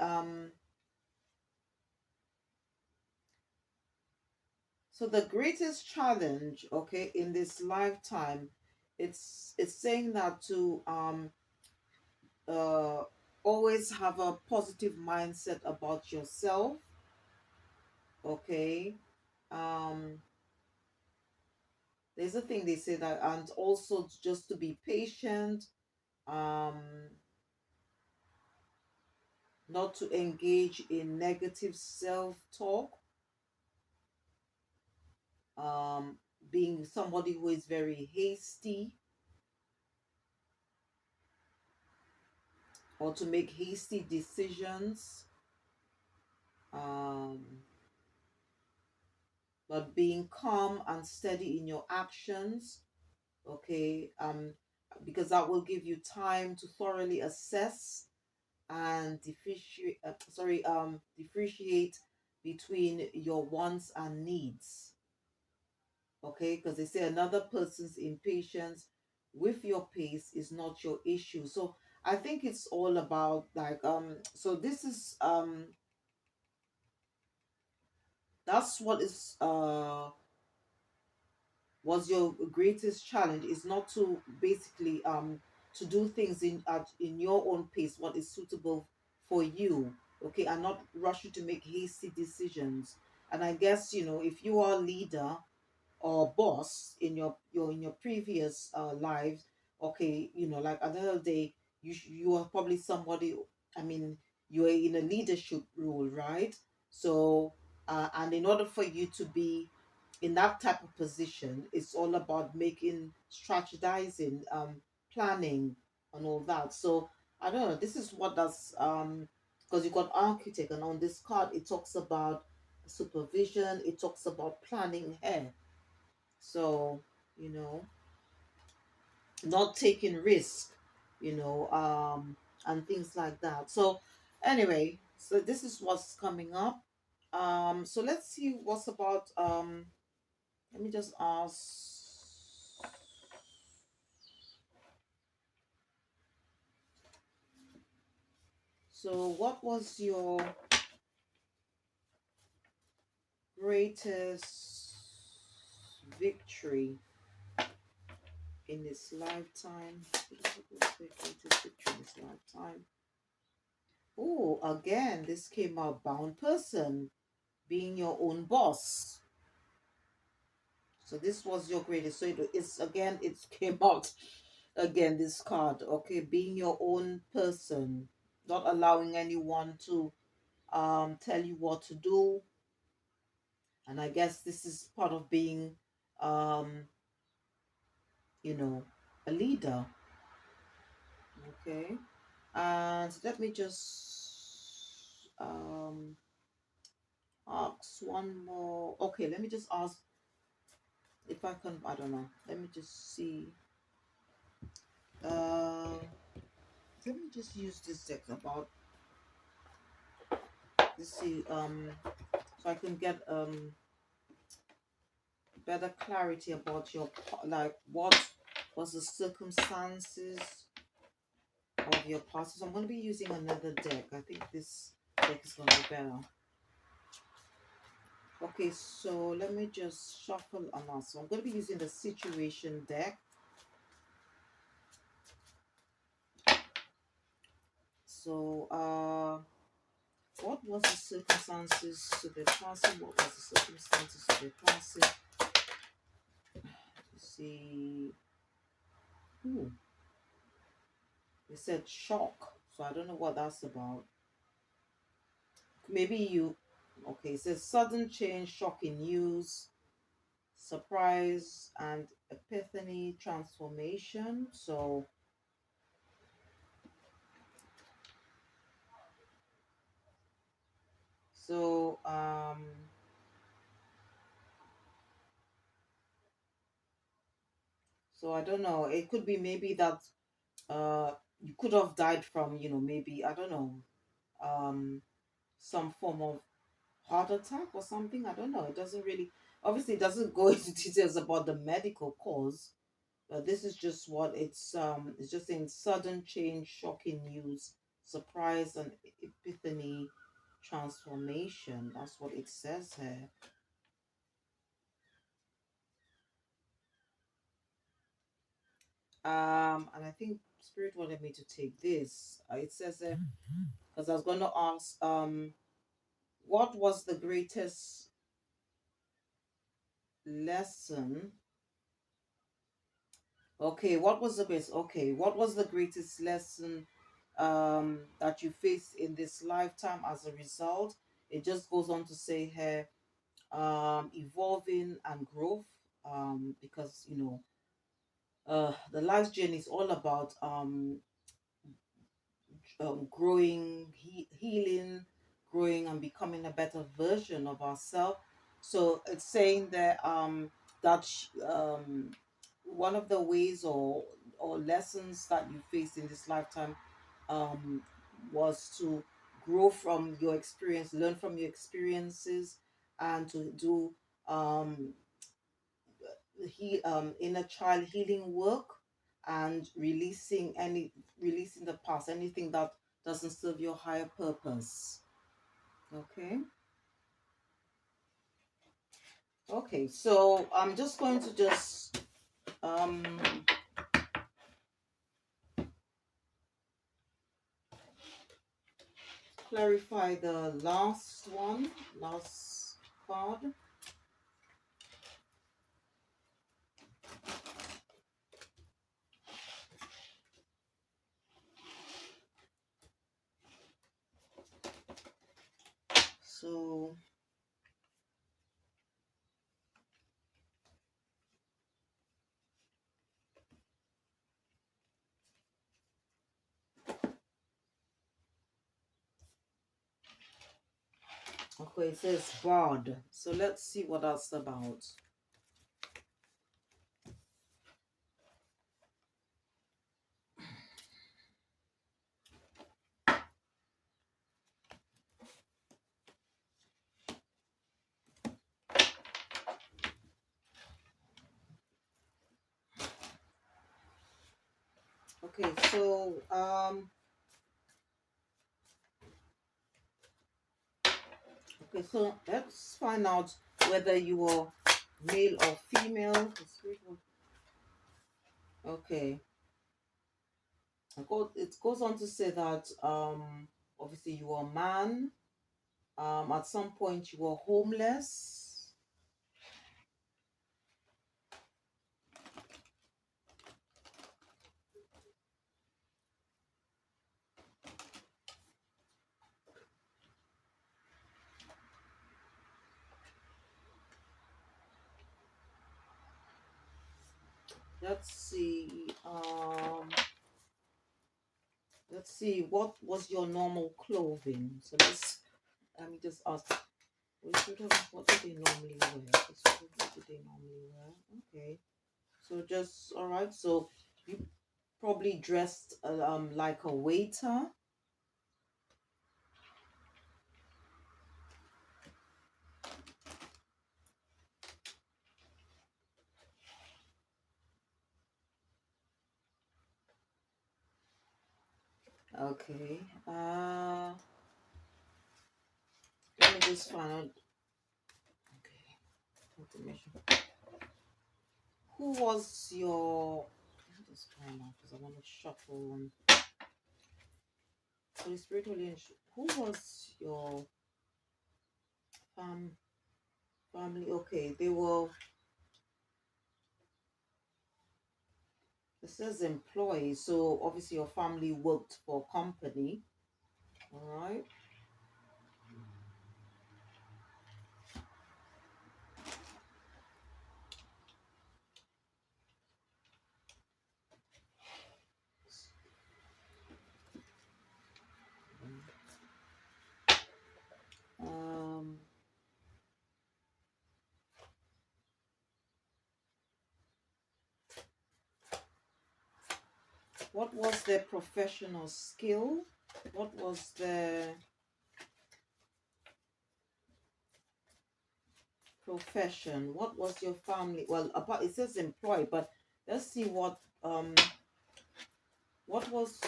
so the greatest challenge, okay, in this lifetime, it's saying that to uh always have a positive mindset about yourself, okay. Um there's a thing they say that, and also just to be patient, um not to engage in negative self-talk, um being somebody who is very hasty or to make hasty decisions, um but being calm and steady in your actions, okay, because that will give you time to thoroughly assess and differentiate between your wants and needs, okay, because they say another person's impatience with your pace is not your issue. So I think it's all about like so this is that's what is was your greatest challenge, is not to basically to do things in your own pace, what is suitable for you, okay, and not rush you to make hasty decisions. And I guess, if you are a leader or boss in your previous lives, okay, like at the end of the day, you are probably somebody, I mean, you are in a leadership role, right? So and in order for you to be in that type of position, it's all about making strategizing, planning, and all that. So I don't know. This is what does because you got architect, and on this card it talks about supervision. It talks about planning ahead. So you know, not taking risk, and things like that. So anyway, so this is what's coming up. So let's see what's about. Let me just ask. So, what was your greatest victory in this lifetime? Greatest victory in this lifetime. Oh, again, this came out bound person, being your own boss. So this was your greatest. So it's again, it came out again, this card. Okay, being your own person, not allowing anyone to tell you what to do. And I guess this is part of being um, you know, a leader. Okay. And let me just ask one more. Okay, let me just ask if I can, I don't know. Let me just see. Uh let me just use this deck about let's see, so I can get better clarity about your like what was the circumstances of your past. So I'm going to be using another deck. I think this deck is going to be better. Okay, so let me just shuffle a lot. So I'm going to be using the situation deck. So what was the circumstances to the person? What was the circumstances to the person? Let's see. Ooh, they said shock. So I don't know what that's about. Maybe you, okay, it says sudden change, shocking news, surprise, and epiphany, transformation. So so I don't know, it could be maybe that you could have died from, maybe, I don't know, um some form of heart attack or something. I don't know, it doesn't really, obviously it doesn't go into details about the medical cause. But this is just what it's just saying: sudden change, shocking news, surprise, and epiphany, transformation. That's what it says here. And I think Spirit wanted me to take this. It says because I was going to ask, what was the greatest lesson? Okay, what was the greatest? Okay, what was the greatest lesson that you faced in this lifetime as a result? It just goes on to say here, evolving and growth, because the life journey is all about growing, healing, growing, and becoming a better version of ourselves. So it's saying that one of the ways or lessons that you faced in this lifetime um, was to grow from your experience, learn from your experiences, and to do um, inner child healing work, and releasing the past, anything that doesn't serve your higher purpose. Okay. Okay, so I'm just going to just um clarify the last card. So Okay, it says bard. So let's see what that's about. Okay, so okay, so let's find out whether you are male or female. Okay. It goes on to say that obviously you are a man. At some point you were homeless. Let's see. Let's see. What was your normal clothing? So let me just ask. What do they normally wear? What do they normally wear? Okay. So just all right. So you probably dressed like a waiter. Okay. Let me just find out. Okay. Information. Who was your? Let me just find out because I want to shuffle on. Holy Spirit, who was your family? Okay, they were. It says employees, so obviously your family worked for a company. All right. Um, what was their professional skill? What was their profession? What was your family? Well, about it says employee, but let's see what was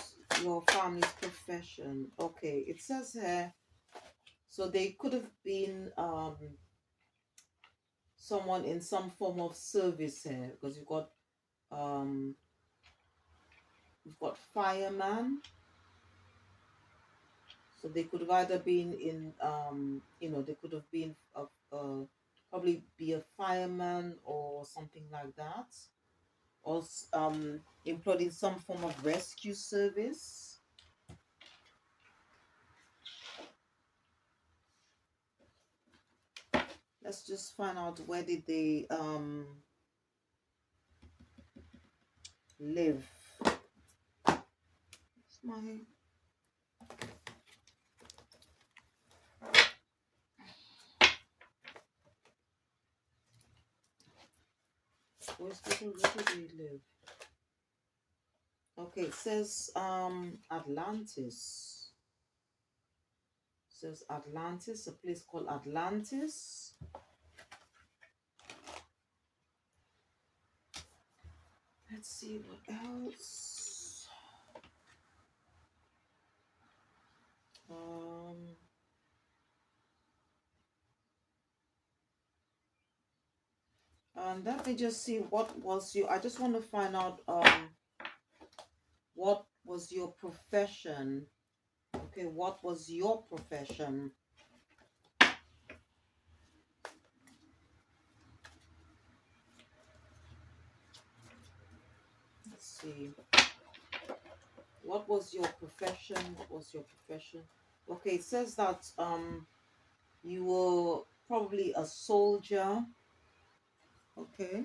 your family's profession? Okay, it says here, so they could have been someone in some form of service here because um you've got fireman, so they could have either been in they could have been probably be a fireman or something like that, or employed in some form of rescue service. Let's just find out where did they live. It's my where's where do they live? Okay, it says Atlantis. It says Atlantis, a place called Atlantis. Let's see what else. Um, and let me just see what was your. I just want to find out what was your profession. Okay, what was your profession? Let's see. What was your profession? What was your profession? Okay, it says that you were probably a soldier. Okay.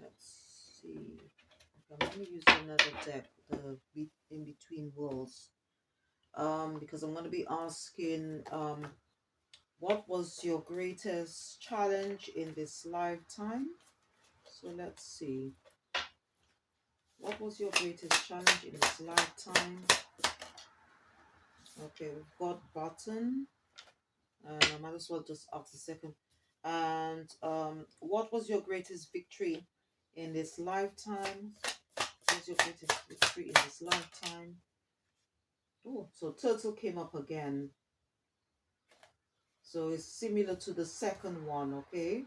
Let's see. I'm going to use another deck, the In Between Worlds, because I'm going to be asking, what was your greatest challenge in this lifetime? So let's see. What was your greatest challenge in this lifetime? Okay, we've got button, and I might as well just ask the second. And what was your greatest victory in this lifetime? What was your greatest victory in this lifetime? Oh, so turtle came up again. So it's similar to the second one, okay?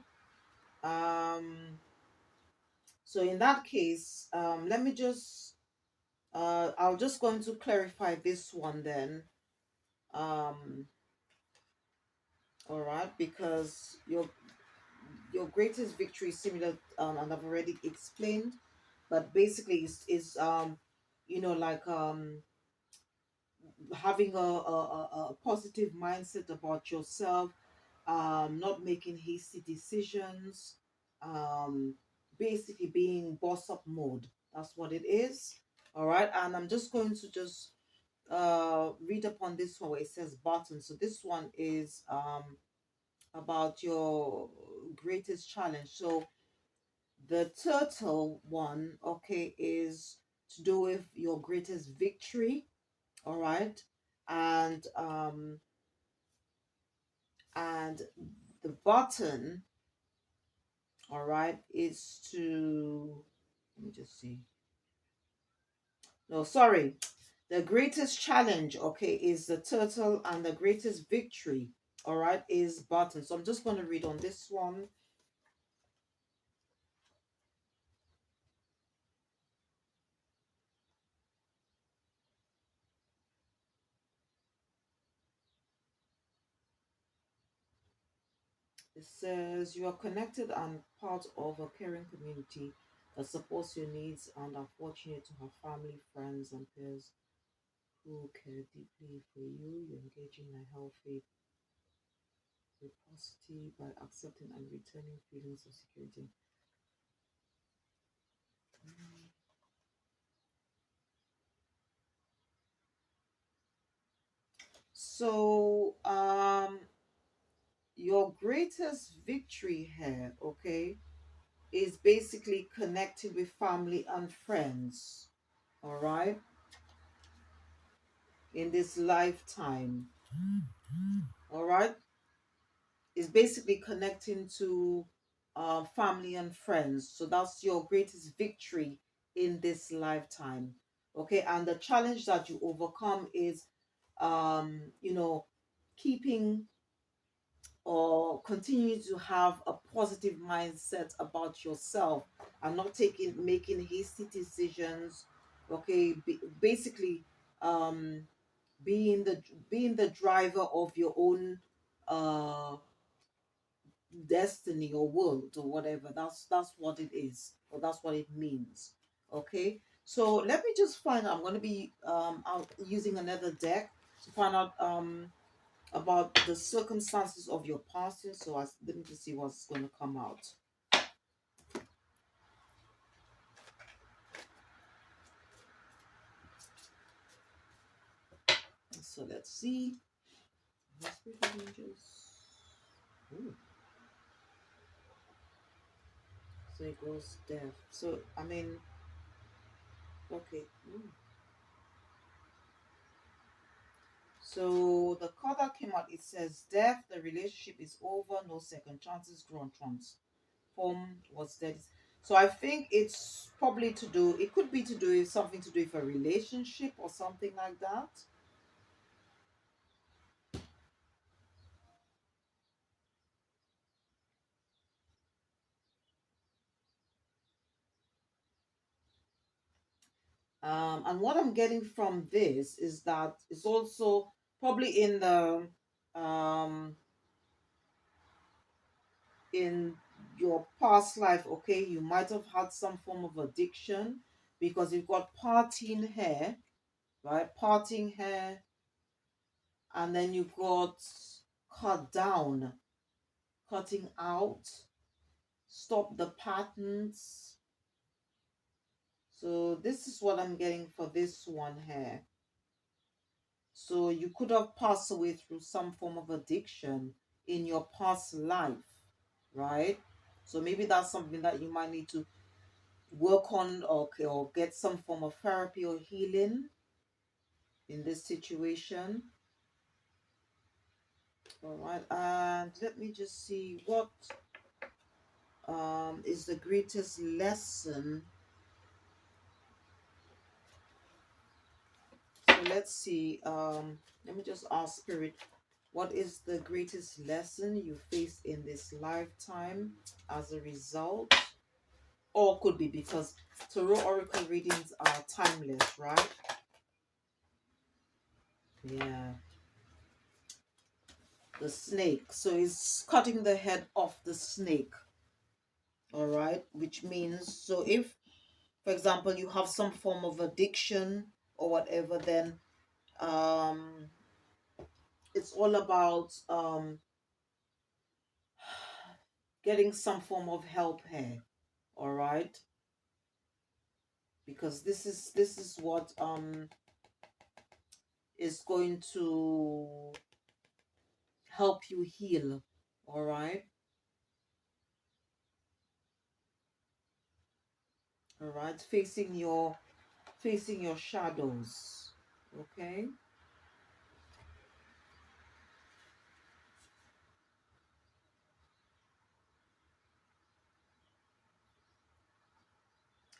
So in that case, let me just I'll just going to clarify this one then. All right, because your greatest victory is similar, and I've already explained, but basically is like having a positive mindset about yourself, not making hasty decisions, um, basically being boss up mode. That's what it is. All right, and I'm just going to just read upon this one where it says button. So this one is about your greatest challenge. So the turtle one, okay, is to do with your greatest victory. All right, and and the button, all right, is to, let me just see. No, sorry. The greatest challenge, okay, is the turtle, and the greatest victory, all right, is button. So I'm just going to read on this one. It says you are connected and part of a caring community that supports your needs and are fortunate to have family, friends, and peers who care deeply for you. You engage in a healthy reciprocity by accepting and returning feelings of security. So, your greatest victory here, okay, is basically connecting with family and friends, all right, in this lifetime, all right, is basically connecting to family and friends. So that's your greatest victory in this lifetime, okay, and the challenge that you overcome is keeping or continue to have a positive mindset about yourself and not making hasty decisions, okay, basically um being the driver of your own uh destiny or world or whatever. That's what it is, or that's what it means, okay. So let me just find out. I'm going to be out using another deck to find out about the circumstances of your passing. So let me just see what's going to come out. So let's see. Ooh. So it goes death. So I mean, okay. Ooh. So the card that came out, it says death. The relationship is over. No second chances. Grown transform was dead. So I think it's probably to do. It could be to do with something to do with a relationship or something like that. And what I'm getting from this is that it's also probably um, in your past life. Okay, you might have had some form of addiction because you've got parting hair, right? Parting hair, and then you've got cut down, cutting out, stop the patterns, So this is what I'm getting for this one here. So you could have passed away through some form of addiction in your past life, right? So maybe that's something that you might need to work on, or get some form of therapy or healing in this situation. All right, and let me just see what is the greatest lesson. So let's see. Let me just ask Spirit, what is the greatest lesson you face in this lifetime as a result? Or could be because Tarot Oracle readings are timeless, right? Yeah. The snake. So it's cutting the head off the snake. All right. Which means, so if, for example, you have some form of addiction or whatever, then um, it's all about getting some form of help here. All right. Because this is what is going to help you heal. All right. All right, facing your shadows. Okay.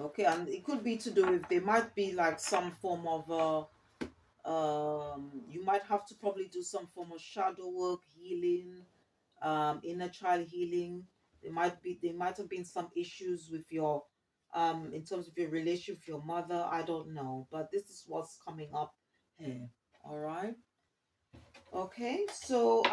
Okay, and it could be to do with, there might be like some form of you might have to probably do some form of shadow work, healing, inner child healing. There might have been some issues with your in terms of your relationship with your mother. I don't know, but this is what's coming up here. All right. Okay, so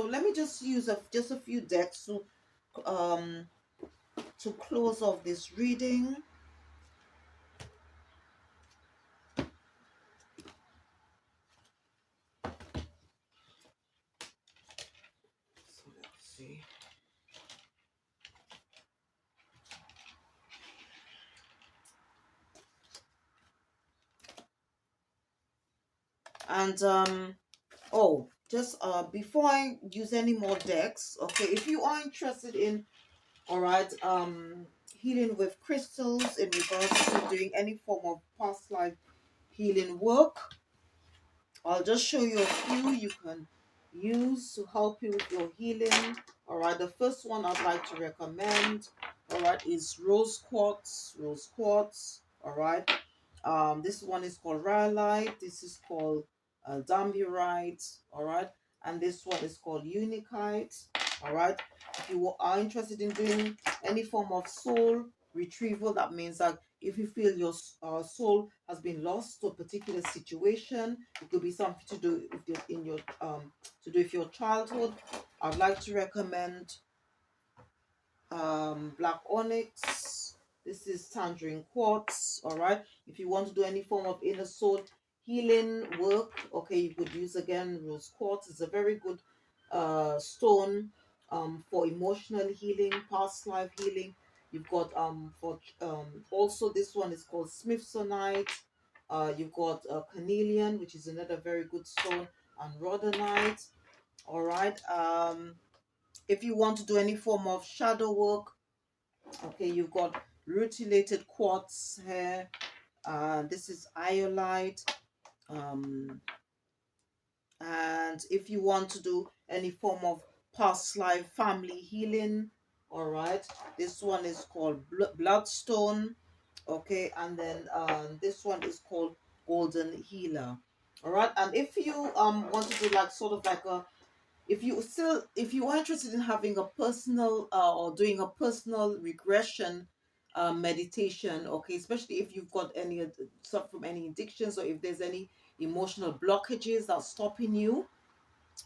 let me just use just a few decks um to close off this reading. So let's see. And oh, just before I use any more decks, okay, if you are interested in, all right, healing with crystals in regards to doing any form of past life healing work, I'll just show you a few you can use to help you with your healing. All right, the first one I'd like to recommend, all right, is rose quartz. Rose quartz. All right. This one is called Radleigh. This is called Damburite. All right, and this one is called Unikite. All right. If you are interested in doing any form of soul retrieval, that means that if you feel your soul has been lost to a particular situation, it could be something to do with your in your to do with your childhood. I'd like to recommend black onyx. This is tangerine quartz. All right, if you want to do any form of inner soul healing work, okay, you could use again rose quartz. It's a very good stone for emotional healing, past life healing. You've got for also this one is called smithsonite. You've got carnelian, which is another very good stone, and rhodonite. All right. If you want to do any form of shadow work, okay, you've got rutilated quartz here. This is iolite. Um, and if you want to do any form of past life family healing, all right, this one is called bloodstone. Okay, and then this one is called golden healer. All right, and if you want to do like sort of like a, if you are interested in having a personal or doing a personal regression meditation, okay, especially if you've got any suffer from any addictions, or if there's any emotional blockages that's stopping you,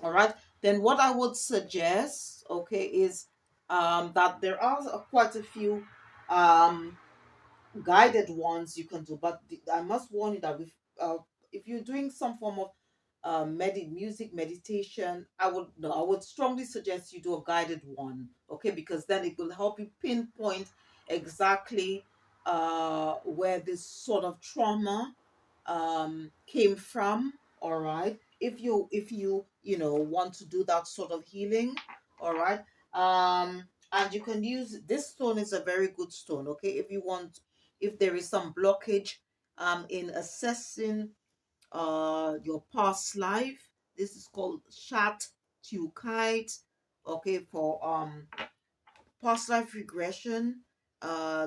all right, then what I would suggest, okay, is that there are quite a few um guided ones you can do, but I must warn you that if you're doing some form of music meditation, I would no, I would strongly suggest you do a guided one, okay, because then it will help you pinpoint exactly where this sort of trauma came from. All right, if you want to do that sort of healing, all right. And you can use this stone, is a very good stone, okay, if there is some blockage in assessing your past life. This is called Shat Tukite, okay, for past life regression.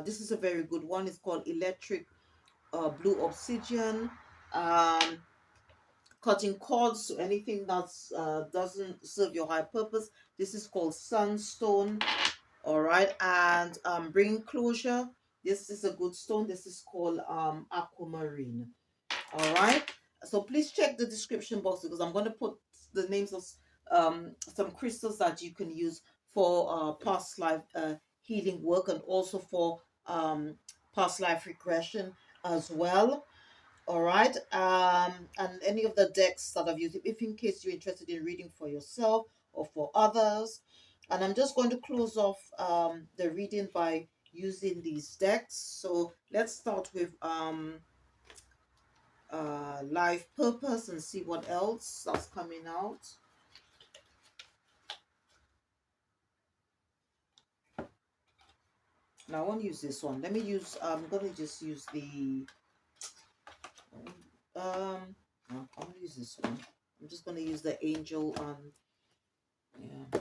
This is a very good one. It's called electric blue obsidian. Um, Cutting cords to anything that's doesn't serve your high purpose. This is called sunstone. All right, and bringing closure. This is a good stone. This is called aquamarine. All right. So please check the description box because I'm going to put the names of some crystals that you can use for past life healing work, and also for past life regression as well. All right. And any of the decks that I've used, if in case you're interested in reading for yourself or for others. And I'm just going to close off the reading by using these decks. So let's start with life purpose and see what else that's coming out. Now I want to use this one. Let me use I'm going to just use the no, I'm going to use this one. I'm just going to use the angel yeah.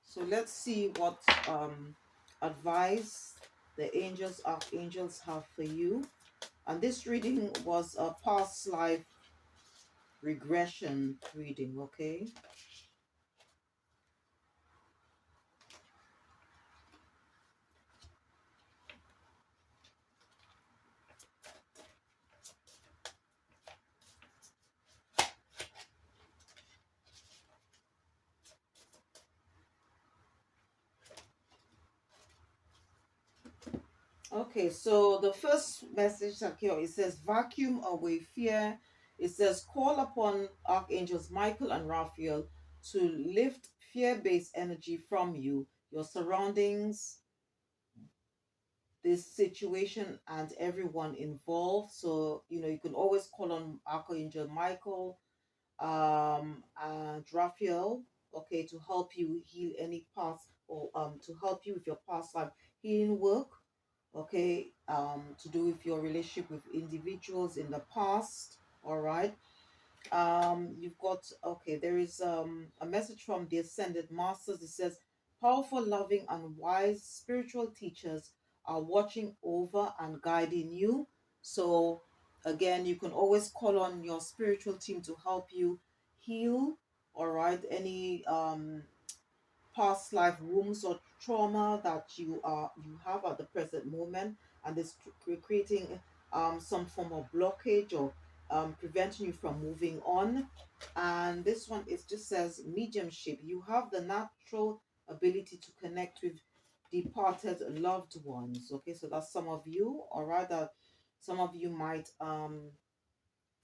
So let's see what advice the archangels have for you. And this reading was a past life regression reading, okay? Okay, so the first message here, it says vacuum away fear. It says call upon archangels Michael and Raphael to lift fear-based energy from you, your surroundings, this situation, and everyone involved. So you can always call on Archangel Michael and Raphael, okay, to help you heal any past, or to help you with your past life healing work, okay, to do with your relationship with individuals in the past. All right. You've got, okay, there is a message from the ascended masters. It says powerful, loving, and wise spiritual teachers are watching over and guiding you. So again, you can always call on your spiritual team to help you heal, all right, any past life wounds or trauma that you have at the present moment, and it's creating some form of blockage, or preventing you from moving on. And this one, it just says mediumship. You have the natural ability to connect with departed loved ones, okay, so that's some of you, all right, that some of you might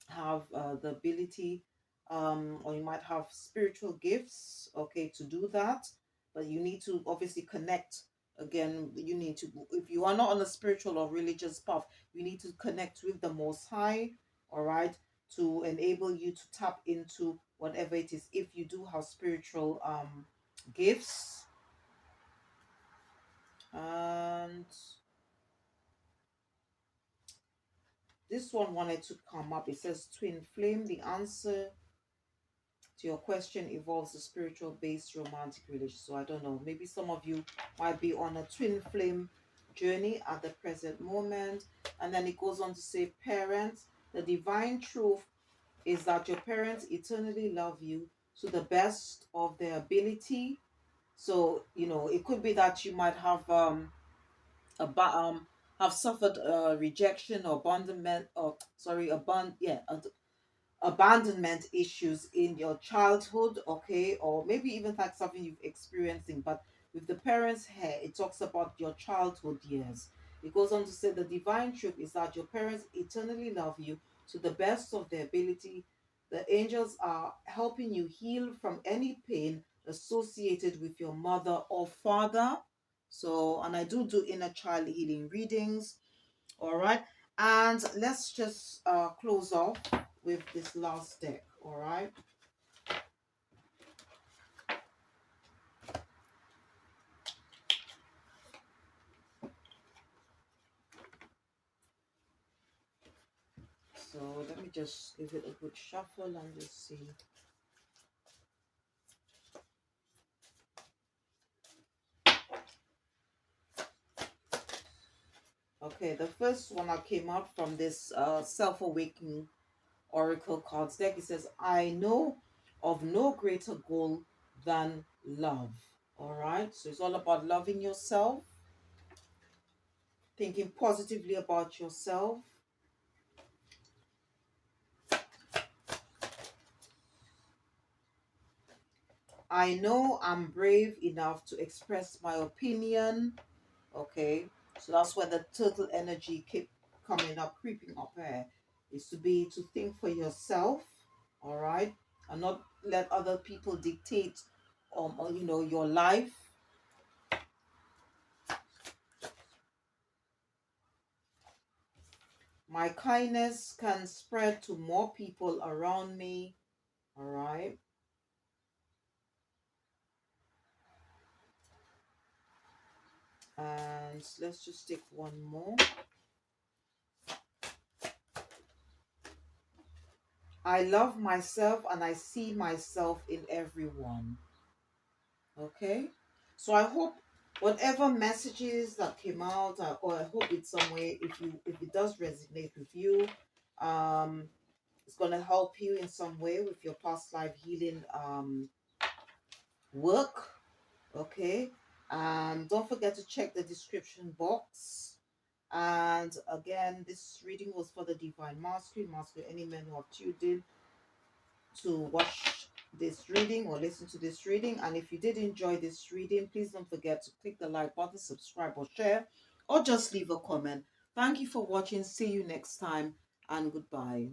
have the ability, or you might have spiritual gifts, okay, to do that. But you need to obviously connect. Again, you need to, if you are not on a spiritual or religious path, you need to connect with the Most High, all right, to enable you to tap into whatever it is, if you do have spiritual gifts. And this one wanted to come up. It says twin flame. The answer to your question involves a spiritual based romantic relationship. So I don't know. Maybe some of you might be on a twin flame journey at the present moment. And then it goes on to say, parents, the divine truth is that your parents eternally love you to the best of their ability. So, it could be that you might have have suffered rejection or abandonment, or sorry, abandonment issues in your childhood, okay, or maybe even like something you've experiencing. But with the parents here, it talks about your childhood years. It goes on to say the divine truth is that your parents eternally love you to the best of their ability. The angels are helping you heal from any pain associated with your mother or father. So, and I do inner child healing readings. All right. And let's just close off with this last deck. All right. So let me just give it a good shuffle and just see. Okay, the first one that came out from this self-awakening oracle cards deck, it says, I know of no greater goal than love. All right, so it's all about loving yourself, thinking positively about yourself. I know I'm brave enough to express my opinion. Okay, so that's where the turtle energy keep coming up, creeping up here, is to think for yourself. All right, and not let other people dictate your life. My kindness can spread to more people around me. All right, and let's just take one more. I love myself and I see myself in everyone. Okay, so I hope whatever messages that came out, or I hope it's some way, if it does resonate with you, um it's going to help you in some way with your past life healing work. Okay, don't forget to check the description box. And again, this reading was for the divine masculine, any men who have tuned in to watch this reading or listen to this reading. And if you did enjoy this reading, please don't forget to click the like button, subscribe or share, or just leave a comment. Thank you for watching. See you next time, and goodbye.